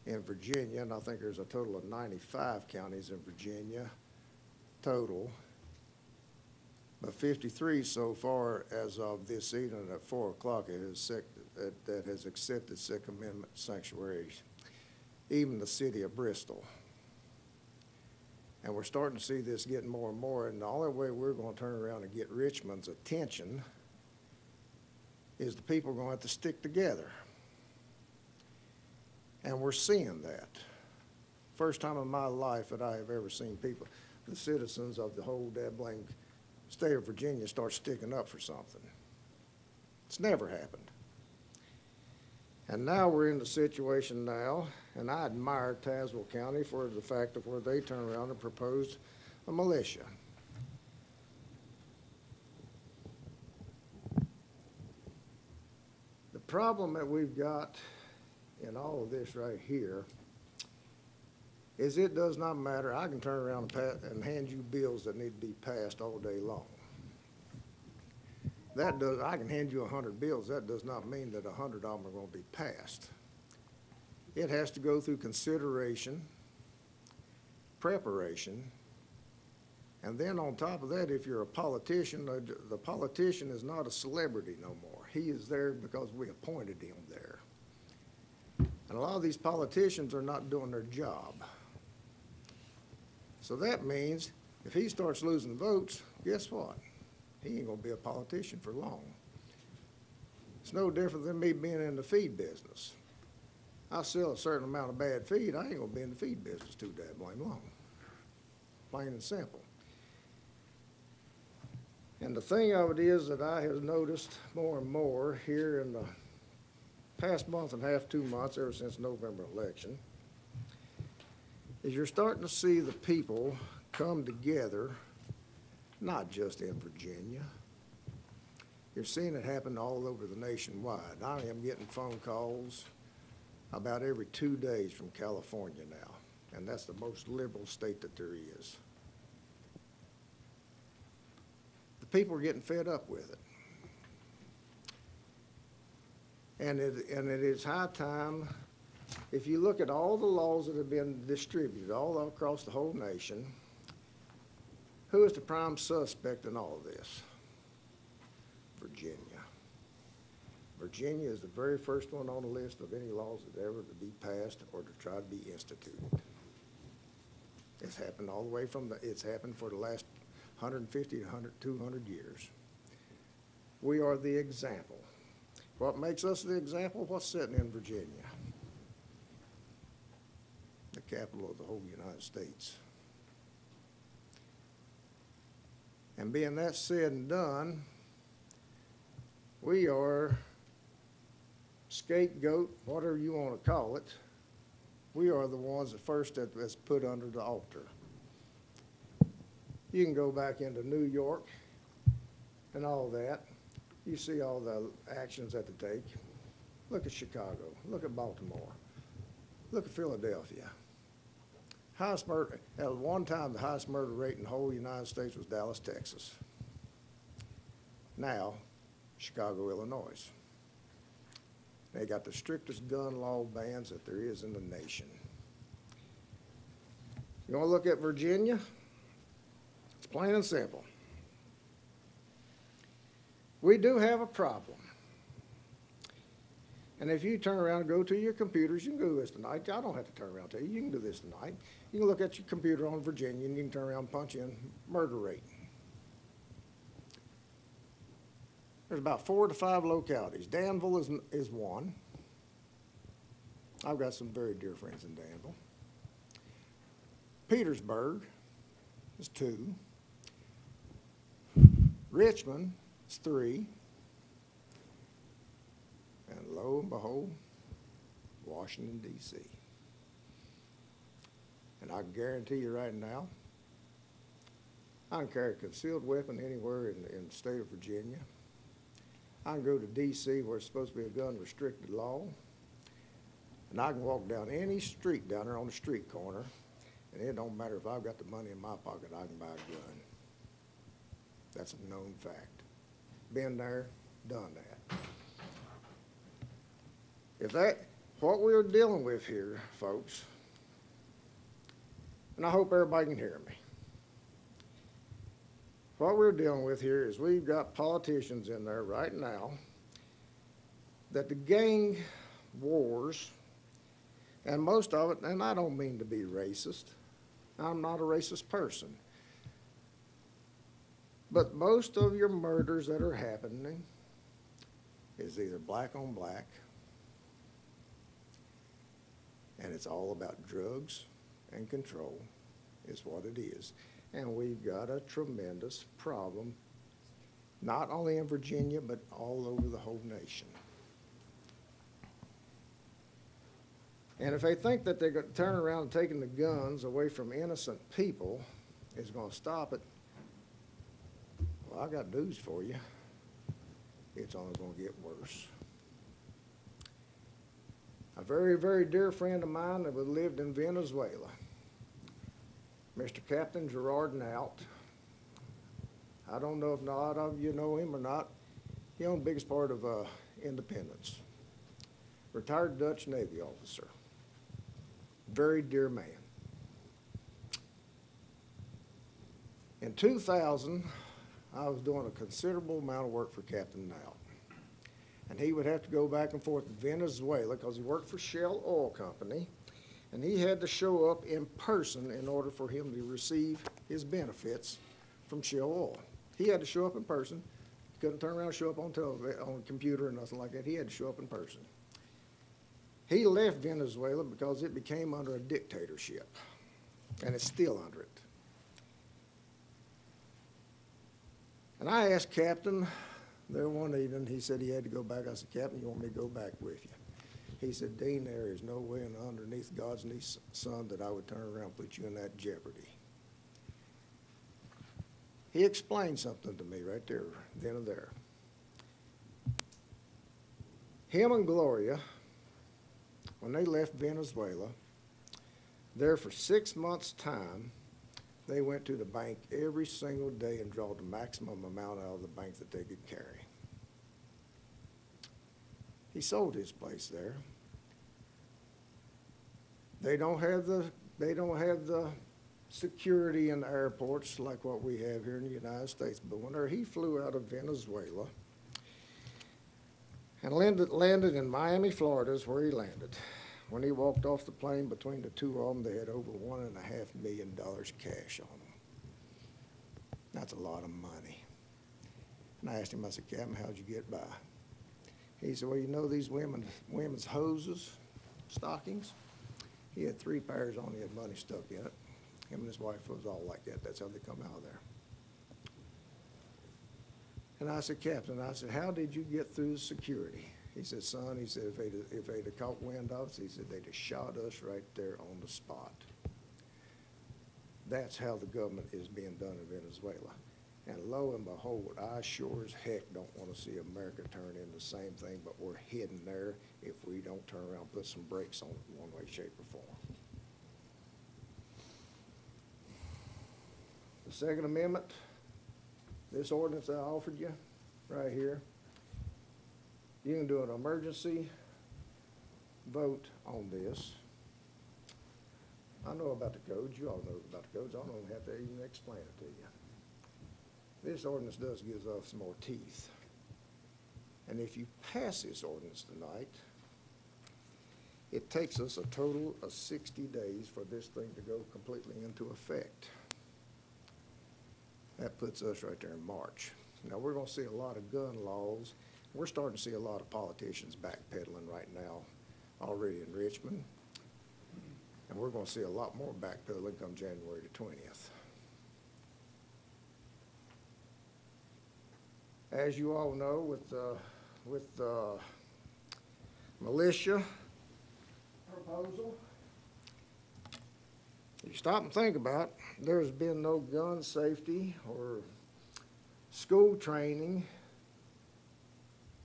in Virginia, and I think there's a total of 95 counties in Virginia total. But 53 so far as of this evening at 4 o'clock that has accepted Second Amendment sanctuaries, even the city of Bristol. And we're starting to see this getting more and more, and the only way we're going to turn around and get Richmond's attention is the people are going to have to stick together. And we're seeing that. First time in my life that I have ever seen people, the citizens of the whole dabbling state of Virginia, start sticking up for something. It's never happened. And now we're in the situation now, and I admire Tazewell County for the fact of where they turn around and propose a militia. The problem that we've got in all of this right here is it does not matter. I can turn around and hand you bills that need to be passed all day long. I can hand you 100 bills. That does not mean that 100 of them are going to be passed. It has to go through consideration, preparation, and then on top of that, if you're a politician, the politician is not a celebrity no more. He is there because we appointed him there. And a lot of these politicians are not doing their job. So that means if he starts losing votes, guess what? He ain't gonna be a politician for long. It's no different than me being in the feed business. I sell a certain amount of bad feed, I ain't gonna be in the feed business too damn long. Plain and simple. And the thing of it is that I have noticed more and more here in the past month and a half, 2 months, ever since November election, is you're starting to see the people come together, not just in Virginia. You're seeing it happen all over the nationwide. I am getting phone calls about every 2 days from California now, and that's the most liberal state that there is. The people are getting fed up with it. And it is high time, if you look at all the laws that have been distributed all across the whole nation, who is the prime suspect in all of this? Virginia. Virginia is the very first one on the list of any laws that ever to be passed or to try to be instituted. It's happened all the way it's happened for the last 150 to 200 years. We are the example. What makes us the example? What's sitting in Virginia? The capital of the whole United States. And being that said and done, we are scapegoat, whatever you want to call it. We are the ones that's put under the altar. You can go back into New York and all that. You see all the actions that they take. Look at Chicago. Look at Baltimore. Look at Philadelphia. Highest murder, at one time, the highest murder rate in the whole United States was Dallas, Texas. Now, Chicago, Illinois. They got the strictest gun law bans that there is in the nation. You want to look at Virginia? It's plain and simple. We do have a problem. And if you turn around and go to your computers, you can do this tonight. I don't have to turn around and tell you. You can do this tonight. You can look at your computer on Virginia and you can turn around and punch in murder rate. There's about 4 to 5 localities. Danville is one. I've got some very dear friends in Danville. Petersburg is 2. Richmond is 3. And lo and behold, Washington, D.C. And I guarantee you right now, I can carry a concealed weapon anywhere in the state of Virginia. I can go to D.C. where it's supposed to be a gun-restricted law, and I can walk down any street down there on the street corner, and it don't matter if I've got the money in my pocket, I can buy a gun. That's a known fact. Been there, done that. What we're dealing with here, folks, and I hope everybody can hear me. What we're dealing with here is we've got politicians in there right now that the gang wars, and most of it, and I don't mean to be racist, I'm not a racist person, but most of your murders that are happening is either black on black, and it's all about drugs and control is what it is. And we've got a tremendous problem, not only in Virginia, but all over the whole nation. And if they think that they're going to turn around and taking the guns away from innocent people is going to stop it, well, I got news for you. It's only going to get worse. A very, very dear friend of mine that lived in Venezuela, Mr. Captain Gerard Naut. I don't know if a lot of you know him or not. He owned the biggest part of Independence. Retired Dutch Navy officer. Very dear man. In 2000, I was doing a considerable amount of work for Captain Naut. And he would have to go back and forth to Venezuela because he worked for Shell Oil Company. And he had to show up in person in order for him to receive his benefits from Shell Oil. He had to show up in person. He couldn't turn around and show up on a computer or nothing like that. He had to show up in person. He left Venezuela because it became under a dictatorship, and it's still under it. And I asked Captain there one evening, he said he had to go back. I said, Captain, you want me to go back with you? He said, Dean, there is no way underneath God's sun that I would turn around and put you in that jeopardy. He explained something to me right there, then and there. Him and Gloria, when they left Venezuela, there for 6 months' time, they went to the bank every single day and drew the maximum amount out of the bank that they could carry. He sold his place there. They don't have the security in the airports like what we have here in the United States. But whenever he flew out of Venezuela and landed in Miami, Florida is where he landed. When he walked off the plane, between the two of them, they had over $1.5 million cash on them. That's a lot of money. And I asked him, I said, Captain, how'd you get by? He said, well, you know these women's hoses, stockings? He had 3 pairs on, he had money stuck in it. Him and his wife was all like that. That's how they come out of there. And I said, Captain, I said, how did you get through security? He said, son, he said, if they'd have caught wind of us, he said, they'd have shot us right there on the spot. That's how the government is being done in Venezuela. And lo and behold, I sure as heck don't want to see America turn into the same thing, but we're heading there if we don't turn around and put some brakes on it in one way, shape, or form. The Second Amendment, this ordinance I offered you right here, you can do an emergency vote on this. I know about the codes. You all know about the codes. I don't have to even explain it to you. This ordinance does give us some more teeth. And if you pass this ordinance tonight, it takes us a total of 60 days for this thing to go completely into effect. That puts us right there in March. Now, we're going to see a lot of gun laws. We're starting to see a lot of politicians backpedaling right now already in Richmond. And we're going to see a lot more backpedaling come January the 20th. As you all know, with the militia proposal, if you stop and think about it, there's been no gun safety or school training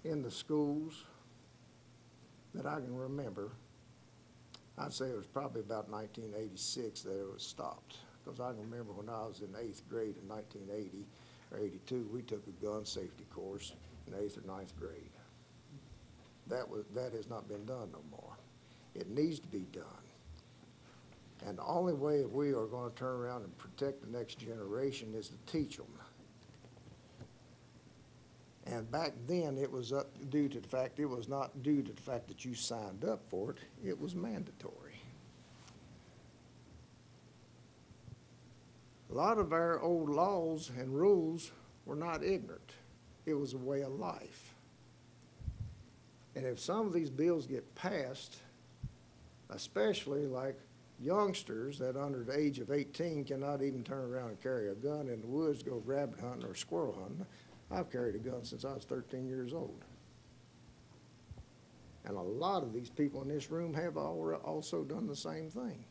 in the schools that I can remember. I'd say it was probably about 1986 that it was stopped. Because I can remember when I was in 8th grade in 1980 or 82, we took a gun safety course in 8th or 9th grade. That has not been done no more. It needs to be done. And the only way we are going to turn around and protect the next generation is to teach them. And back then, it was due to the fact, it was not due to the fact that you signed up for it, it was mandatory. A lot of our old laws and rules were not ignorant. It was a way of life. And if some of these bills get passed, especially like youngsters that under the age of 18 cannot even turn around and carry a gun in the woods, go rabbit hunting or squirrel hunting. I've carried a gun since I was 13 years old. And a lot of these people in this room have also done the same thing.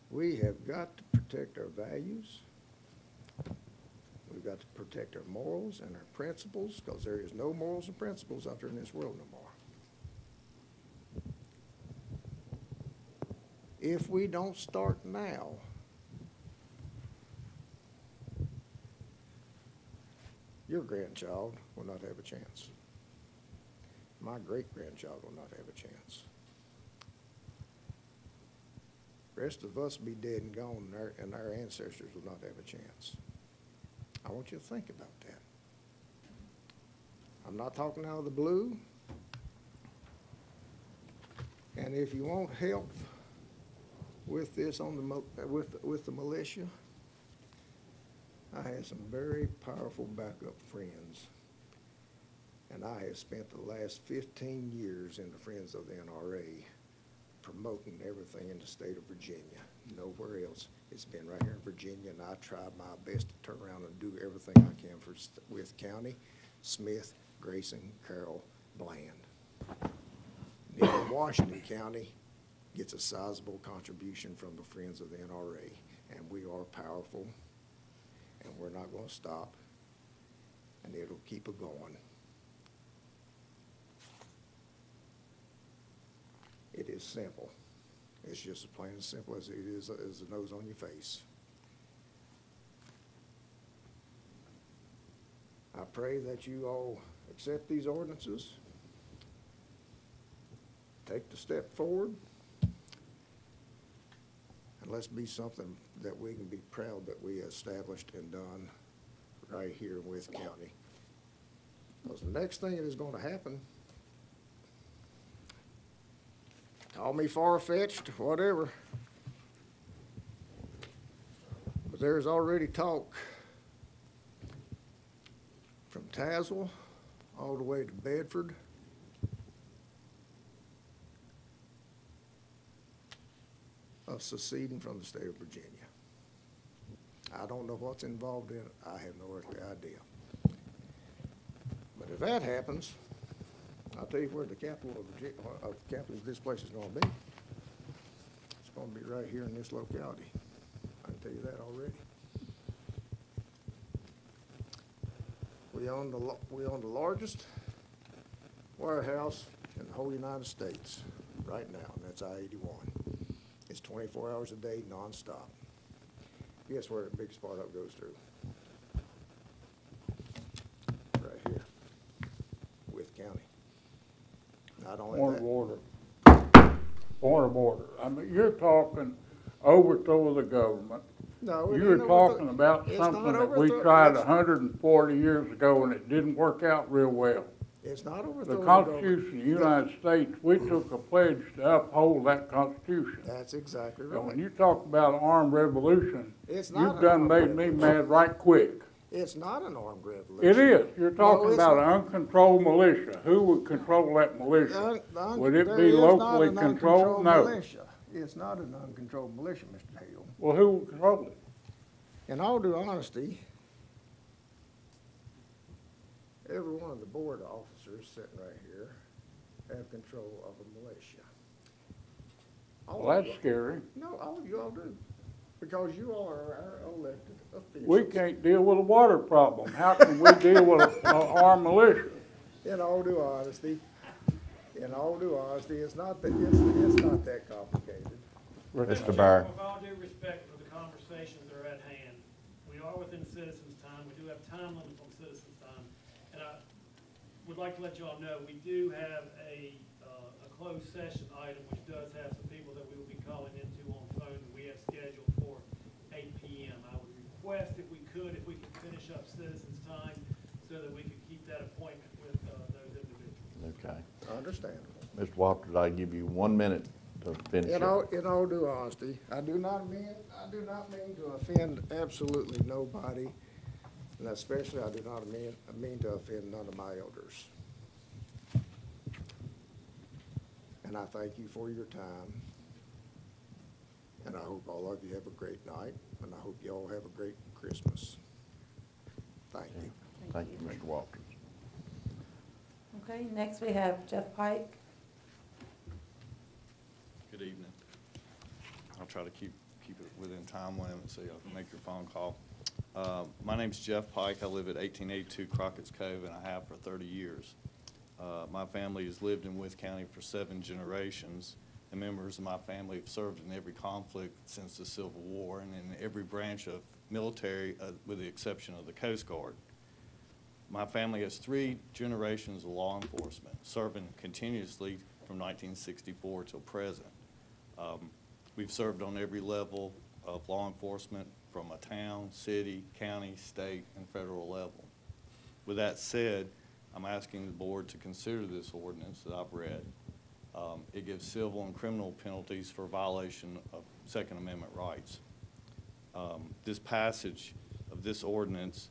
We have got to protect our values. We've got to protect our morals and our principles, because there is no morals and principles out there in this world no more. If we don't start now, your grandchild will not have a chance. My great-grandchild will not have a chance. The rest of us will be dead and gone, and our ancestors will not have a chance. I want you to think about that. I'm not talking out of the blue. And if you want help with this on the with the militia, I have some very powerful backup friends, and I have spent the last 15 years in the Friends of the NRA promoting everything in the state of Virginia. Nowhere else. It's been right here in Virginia, and I tried my best to turn around and do everything I can for Wythe County, Smith, Grayson, Carroll, Bland. Even Washington County gets a sizable contribution from the Friends of the NRA, and we are powerful, and we're not going to stop, and it'll keep it going. It is simple. It's just as plain and simple as it is as the nose on your face. I pray that you all accept these ordinances, take the step forward, and let's be something that we can be proud that we established and done right here in Wythe County. Because the next thing that is going to happen, call me far-fetched, whatever. But there's already talk from Tazewell all the way to Bedford. Of seceding from the state of Virginia. I don't know what's involved in it. I have no earthly idea. But if that happens, I'll tell you where the capital of Virginia, capital of this place is gonna be. It's gonna be right here in this locality. I can tell you that already. We own the largest warehouse in the whole United States right now, and that's I-81. It's 24 hours a day, nonstop. Guess where the biggest part of it goes through? Right here, Wythe County. Not only Point that. of order. Point of order. I mean, you're talking overthrow of the government. No, it You're ain't talking overthrow. about It's something not that we overthrow. tried It's- 140 years ago and it didn't work out real well. It's not overthrow. The of the government. Constitution of the United States, we took a pledge to uphold that Constitution. That's exactly And when right. you talk about an armed revolution, It's not you've an done armed made me revolution. mad right quick. It's not an armed revolution. It is. You're talking it's about not. an uncontrolled militia. Who would control that militia? Would it There be is not locally an controlled? uncontrolled No. militia. It's not an uncontrolled militia, Mr. Hale. Well, who would control it? In all due honesty, every one of the board officers sitting right here have control of a militia. All Well, of that's you- scary. No, all of you all do, because you all are our elected officials. We can't deal with a water problem. How can we deal with an armed militia? In all due honesty, it's not that, it's not that complicated. Mr. Barr. With all due respect for the conversations that are at hand, we are within citizens' time. We do have time limits on citizens' time. And I would like to let you all know, we do have a closed session item, which does have some people that we will be calling into on phone that we have scheduled for 8 p.m. I would request if we could finish up citizens' time so that we could keep that appointment with those individuals. Okay. Understandable. Mr. Walters, I give you 1 minute to finish In up. all due honesty, I do not mean to offend absolutely nobody, and especially I do not mean to offend none of my elders. And I thank you for your time, and I hope all of you have a great night, and I hope you all have a great Christmas. Thank you. Thank you, Mr. Walters. Okay, next we have Jeff Pike. Good evening. I'll try to keep it within time limits so y'all can make your phone call. My name's Jeff Pike. I live at 1882 Crockett's Cove, and I have for 30 years. My family has lived in Wythe County for 7 generations, and members of my family have served in every conflict since the Civil War and in every branch of military, with the exception of the Coast Guard. My family has 3 generations of law enforcement, serving continuously from 1964 till present. We've served on every level of law enforcement from a town, city, county, state, and federal level. With that said, I'm asking the board to consider this ordinance that I've read. It gives civil and criminal penalties for violation of Second Amendment rights. This passage of this ordinance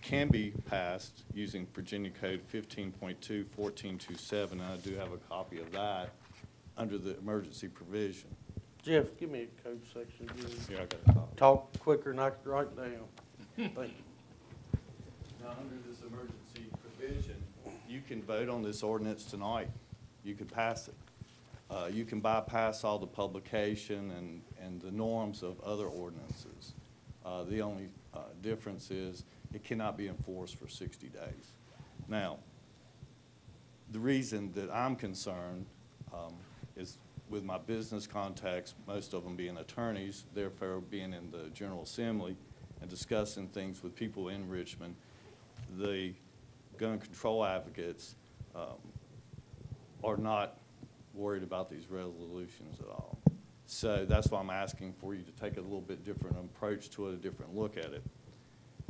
can be passed using Virginia Code 15.2, 1427, and I do have a copy of that under the emergency provision. Jeff, give me a code section. Here, I got a copy. Talk quicker than I can write down. Thank you. Now, under this emergency provision, you can vote on this ordinance tonight. You could pass it. You can bypass all the publication and the norms of other ordinances. The only difference is it cannot be enforced for 60 days. Now, the reason that I'm concerned is with my business contacts, most of them being attorneys, therefore being in the General Assembly and discussing things with people in Richmond, the gun control advocates are not worried about these resolutions at all. So that's why I'm asking for you to take a little bit different approach to it, a different look at it.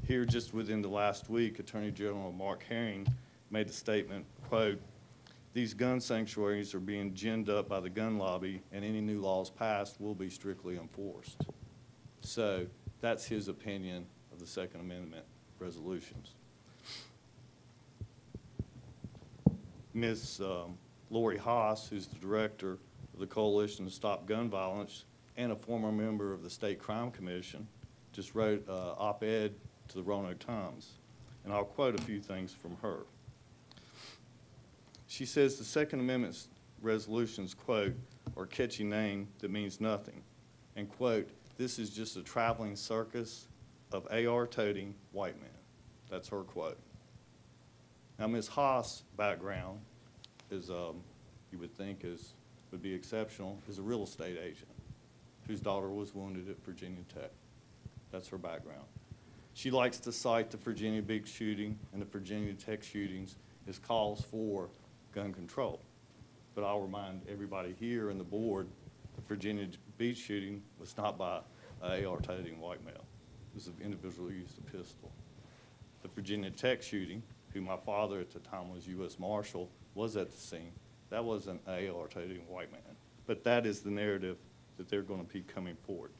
Here, just within the last week, Attorney General Mark Herring made a statement, quote, "These gun sanctuaries are being ginned up by the gun lobby, and any new laws passed will be strictly enforced." So That's his opinion of the Second Amendment resolutions. Ms. Lori Haas, who's the director of the Coalition to Stop Gun Violence and a former member of the State Crime Commission, just wrote an op-ed to the Roanoke Times, and I'll quote a few things from her. She says the Second Amendment's resolutions, quote, are a catchy name that means nothing, and quote, this is just a traveling circus of AR-toting white men. That's her quote. Now, Ms. Haas' background is, you would think would be exceptional, is a real estate agent whose daughter was wounded at Virginia Tech. That's her background. She likes to cite the Virginia Beach shooting and the Virginia Tech shootings as calls for gun control. But I'll remind everybody here and the board, the Virginia Beach shooting was not by an AR-toting white male. It was an individual who used a pistol. The Virginia Tech shooting, who my father at the time was U.S. Marshal, was at the scene. That was an AR-toting white man. But that is the narrative that they're going to be coming forward.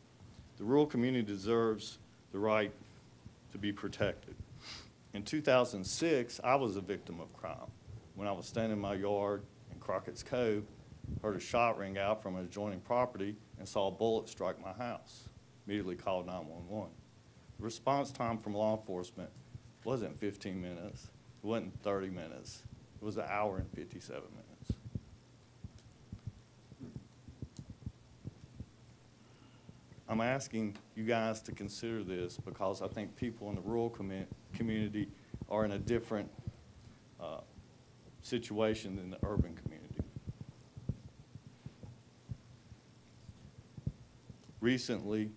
The rural community deserves the right to be protected. In 2006, I was a victim of crime. When I was standing in my yard in Crockett's Cove, heard a shot ring out from an adjoining property and saw a bullet strike my house. Immediately called 911. The response time from law enforcement wasn't 15 minutes. It wasn't 30 minutes. It was 1 hour and 57 minutes. I'm asking you guys to consider this because I think people in the rural community are in a different situation than the urban community. Recently,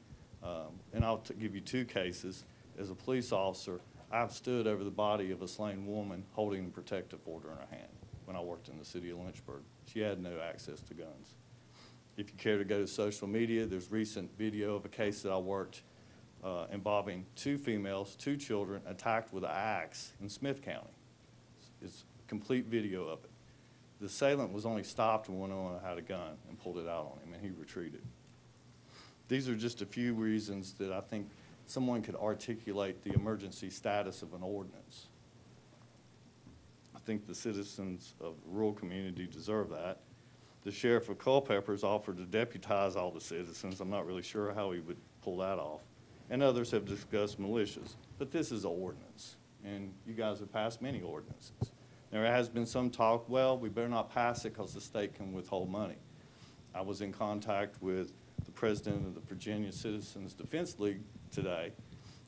and I'll give you 2 cases, as a police officer, I've stood over the body of a slain woman holding a protective order in her hand when I worked in the city of Lynchburg. She had no access to guns. If you care to go to social media, there's recent video of a case that I worked involving 2 females, 2 children attacked with an axe in Smith County. It's a complete video of it. The assailant was only stopped when one of them had a gun and pulled it out on him, and he retreated. These are just a few reasons that I think someone could articulate the emergency status of an ordinance. I think the citizens of the rural community deserve that. The sheriff of Culpeper has offered to deputize all the citizens. I'm not really sure how he would pull that off. And others have discussed militias. But this is an ordinance, and you guys have passed many ordinances. There has been some talk, well, we better not pass it because the state can withhold money. I was in contact with the president of the Virginia Citizens Defense League today,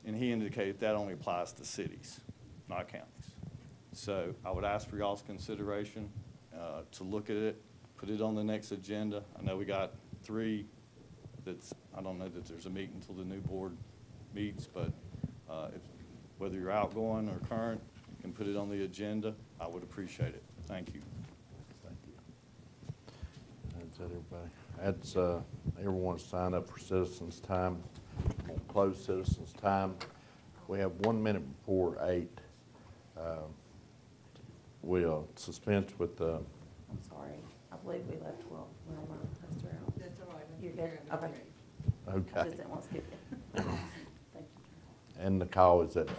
and he indicated that only applies to cities, not counties. So I would ask for y'all's consideration to look at it, put it on the next agenda. I know we got 3 I don't know that there's a meeting until the new board meets, but whether you're outgoing or current, you can put it on the agenda. I would appreciate it. Thank you. Thank you. That's it, everybody. That's everyone signed up for citizens' time. We'll close citizens' time. We have 1 minute before 8. We'll dispense with the. I'm sorry. I believe we left 12. We're on my poster out. That's all right. You're good? Okay. I Okay. just didn't want to skip you. Thank you. And the call is at 8.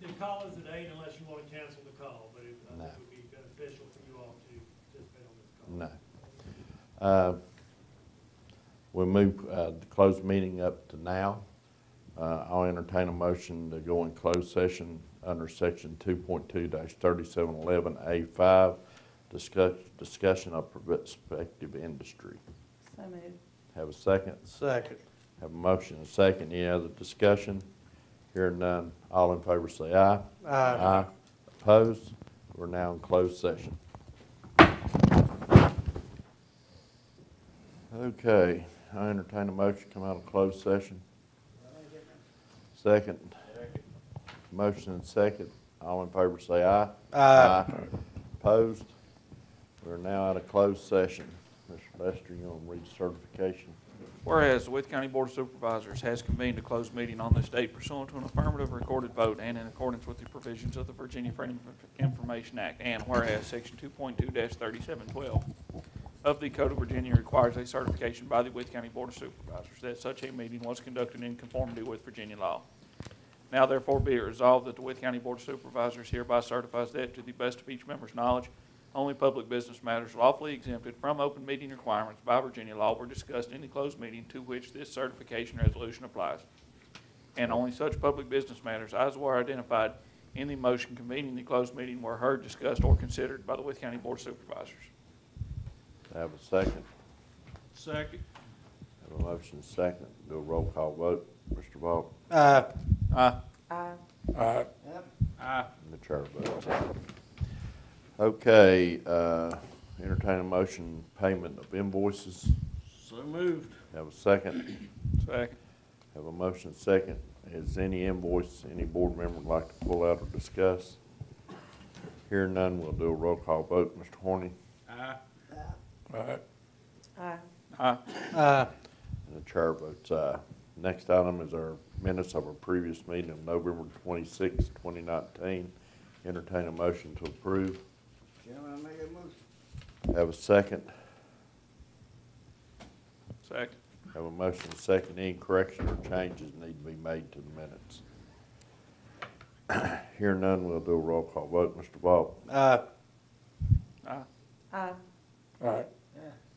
The call is at 8 unless you want to cancel the call, but it No. would be beneficial for you all to participate on this call. No. We'll move the closed meeting up to now. I'll entertain a motion to go in closed session under section 2.2-3711A5, discussion of prospective industry. So moved. Have a second? Second. Have a motion and a second. Any other discussion? Hearing none. All in favor say aye. Aye. Opposed? We're now in closed session. Okay, I entertain a motion to come out of closed session. Second. Motion and second. All in favor say aye. Aye. Opposed? We're now out of closed session. Mr. Lester, you want to read certification? Whereas the Worth County Board of Supervisors has convened a closed meeting on this date pursuant to an affirmative recorded vote and in accordance with the provisions of the Virginia Freedom of Information Act, and whereas Section 2.2-3712 of the Code of Virginia requires a certification by the Wythe County Board of Supervisors that such a meeting was conducted in conformity with Virginia law. Now therefore be it resolved that the Wythe County Board of Supervisors hereby certifies that, to the best of each member's knowledge, only public business matters lawfully exempted from open meeting requirements by Virginia law were discussed in the closed meeting to which this certification resolution applies. And only such public business matters as were identified in the motion convening the closed meeting were heard, discussed, or considered by the Wythe County Board of Supervisors. Have a second. Second. Have a motion second. Do a roll call vote. Mr. Vaught. Aye. Aye. Aye. Aye. Aye. And the chair votes aye. Okay, entertain a motion payment of invoices. So moved. Have a second. Second. Have a motion second. Is any invoice any board member would like to pull out or discuss? Hearing none, we'll do a roll call vote. Mr. Horny. Aye. Aye. Aye. Aye. Aye. And the chair votes aye. Next item is our minutes of our previous meeting of November 26, 2019. Entertain a motion to approve. Chairman, I make a motion. Have a second. Second. Have a motion second. Any corrections or changes need to be made to the minutes? Hearing none, we'll do a roll call vote. Mr. Vaught. Aye. Aye. Aye. Aye.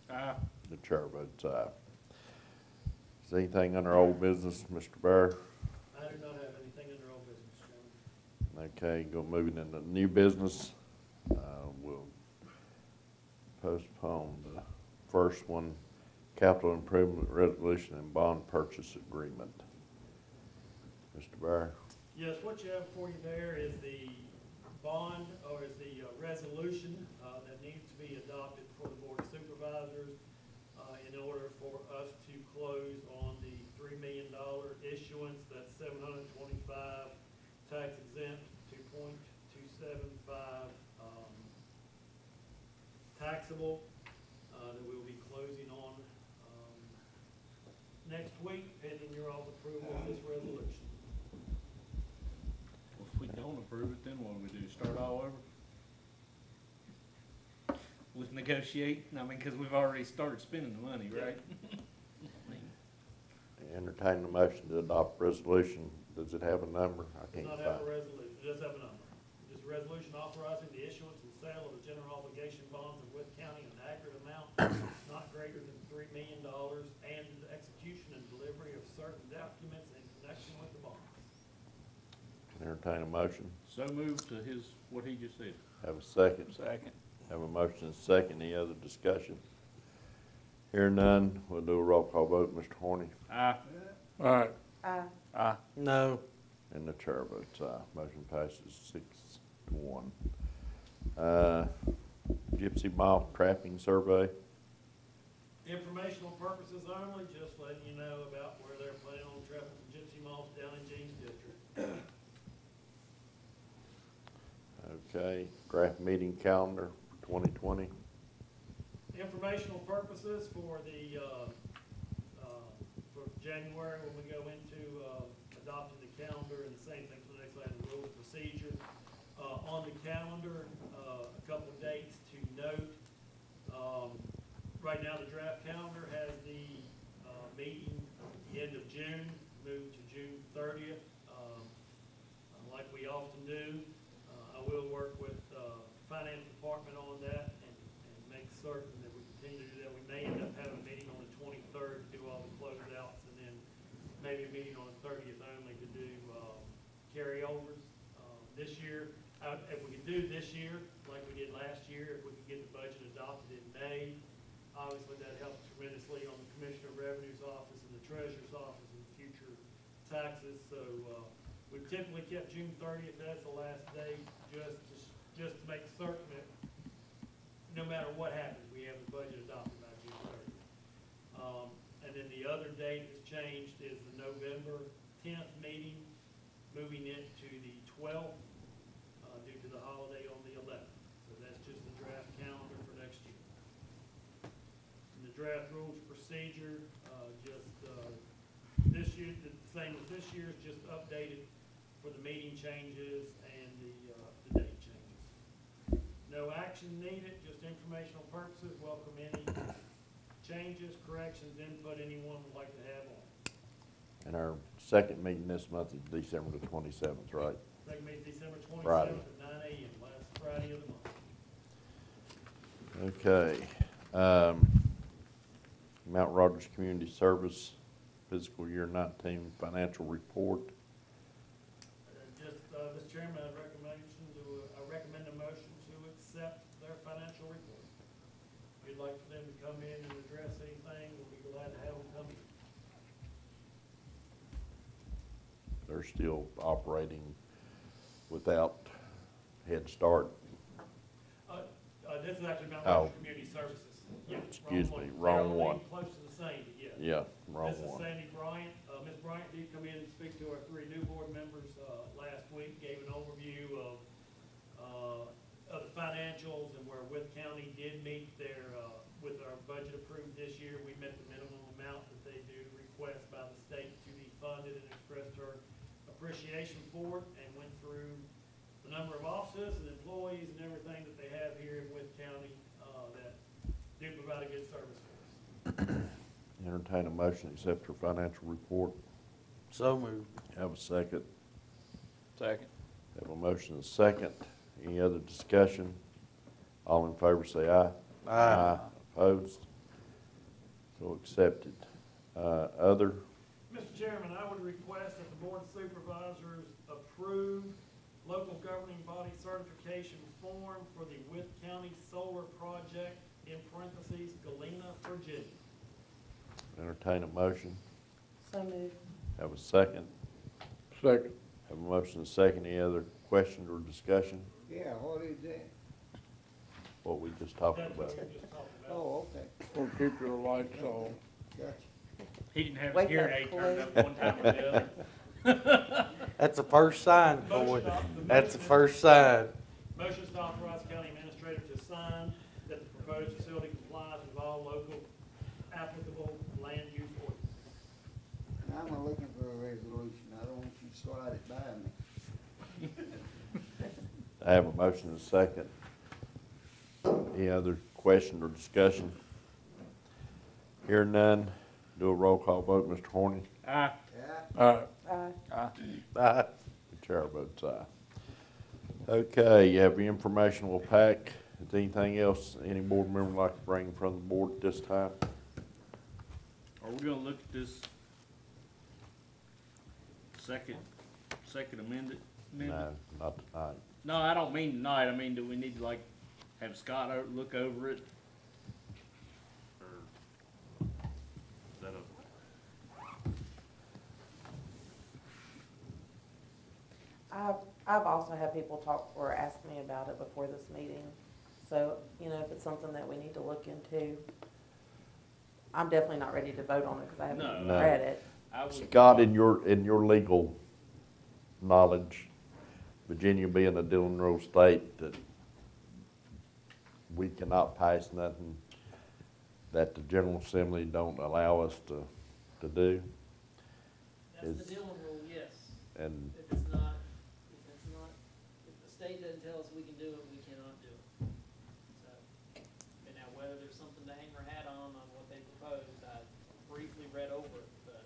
Aye. The chair votes aye. Is there anything under old business, Mr. Bear? I do not have anything under old business, Chairman. Okay, moving into new business. We'll postpone the first one, capital improvement resolution and bond purchase agreement. Mr. Bear? Yes, what you have for you there is the bond, or is the resolution that needs to be adopted for the Board of Supervisors in order for us to close on the $3 million issuance. That's $725 tax exempt, 2.275 taxable, that we will be closing on next week, pending your all's approval of this resolution. Well, if we don't approve it, then what do we do? Start all over? With negotiate, I mean, because we've already started spending the money, right? Entertain the motion to adopt resolution. Does it have a number? I Does can't not find have a it. resolution, it does have a number. Just a resolution authorizing the issuance and sale of the general obligation bonds of Wythe County in an aggregate amount not greater than $3 million and the execution and delivery of certain documents in connection with the bonds. Entertain a motion. So moved to what he just said. Have a second. Second. Have a motion and a second. Any other discussion? Hearing none, we'll do a roll call vote. Mr. Horny. Aye. Aye. Aye. Aye. No. And the chair votes aye. Motion passes 6-1. Gypsy Mile Trapping Survey. Informational purposes only, just letting you know about where they're planning on trapping some gypsy moths down in Jeans District. Okay, draft meeting calendar for 2020. Informational purposes for the, for January, when we go into adopting the calendar, and the same thing for the next item, rules of procedure. On the calendar, a couple of dates to note. Right now, the draft calendar has the meeting at the end of June, moved to June 30th, like we often do. I will work with the finance department on that and make certain that we continue to do that. We may end up having a meeting on the 23rd to do all the closeouts, and then maybe a meeting on the 30th only to do carryovers. This year, if we could do this year, like we did last year, if we could get the budget adopted in May, obviously that helps tremendously on the Commissioner of Revenue's office and the Treasurer's office and future taxes. So we've typically kept June 30th as the last day, just to make certain that no matter what happens, we have the budget adopted by June 30th. And then the other date that's changed is the November 10th meeting, moving it to the 12th due to the holiday on the 11th. So that's just the draft calendar for next year. And the draft rules of procedure, this year, the same as this year's, just updated for the meeting changes and the date changes. No action needed, just informational purposes. Welcome any changes, corrections, input anyone would like to have on it. And our second meeting this month is December the 27th, right? Second meeting December Friday. 27th at 9 a.m., last Friday of the month. Okay. Mount Rogers Community Service fiscal year 19 financial report. Mr. Chairman, I recommend a motion to accept their financial report. If you'd like for them to come in and address anything, we'll be glad to have them come in. They're still operating without Head Start. This is actually Mount Oh. Rogers Community Services. Yeah, Excuse me, They're wrong only one. Close to the same, yeah. Yeah, wrong This is one. Sandy Bryant. Ms. Bryant did come in and speak to our 3 new board members last week, gave an overview of the financials and where Wythe County did meet their, with our budget approved this year, we met the minimum amount that they do request by the state to be funded, and expressed her appreciation for it, and went through the number of offices and employees and everything that they have here in Wythe County that do provide a good service for us. Entertain a motion to accept her financial report. So moved. Have a second. Second. Have a motion and a second. Any other discussion? All in favor say aye. Aye. Opposed? So accepted. Other? Mr. Chairman, I would request that the Board of Supervisors approve local governing body certification form for the Wythe County Solar Project, in parentheses, Galena, Virginia. Entertain a motion. So moved. Have a second. Second. Have a motion and a second. Any other questions or discussion? Yeah, what is that? What we just talked That's what about. we just talked about. Oh, okay, We'll keep your lights on. gotcha. He didn't have his Wake hearing up, aid turned boy. up one time or the other. That's the first sign, boy. Motion to- That's the first sign. Motion to authorize county administrator to sign that the proposed facility complies with all local applicable land use ordinances. And I'm looking for a resolution, I don't want you to slide it by me. I have a motion and a second. Any other question or discussion? Hearing none, do a roll call vote. Mr. Horny? Aye. Uh, Aye. Aye. The chair votes aye. Okay, you have your informational pack. Is there anything else any board member would like to bring from the board at this time? Are we gonna look at this second amended? No, not tonight. No, I don't mean tonight. I mean, do we need to like have Scott look over it? Or is that I've also had people talk or ask me about it before this meeting. So, you know, if it's something that we need to look into, I'm definitely not ready to vote on it because I haven't No. read it. I would. Scott, in your legal knowledge, Virginia being a Dillon Road state, that we cannot pass nothing that the General Assembly don't allow us to do. That's the Is- Dillon rule, yes. And If the state doesn't tell us we can do it, we cannot do it. So, and now whether there's something to hang our hat on what they proposed, I briefly read over it, but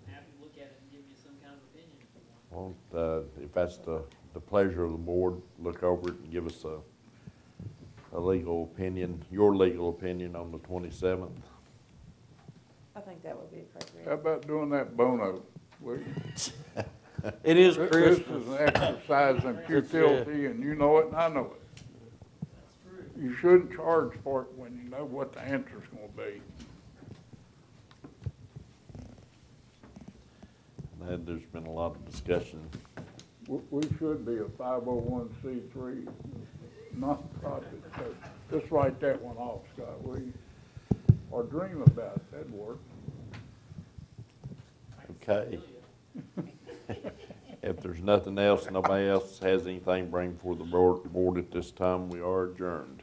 I'm happy to look at it and give you some kind of opinion if you want. well, if that's the pleasure of the board, look over it and give us a legal opinion, your legal opinion on the 27th. I think that would be appropriate. How about doing that Bono, will you? It is This Christmas. is an exercise in futility, and you know it and I know it. That's true. You shouldn't charge for it when you know what the answer's gonna be. And there's been a lot of discussion. We should be a 501c3 nonprofit, so just write that one off, Scott, will you? Or dream about it, that'd work. Okay. If there's nothing else, nobody else has anything to bring before the board at this time, we are adjourned.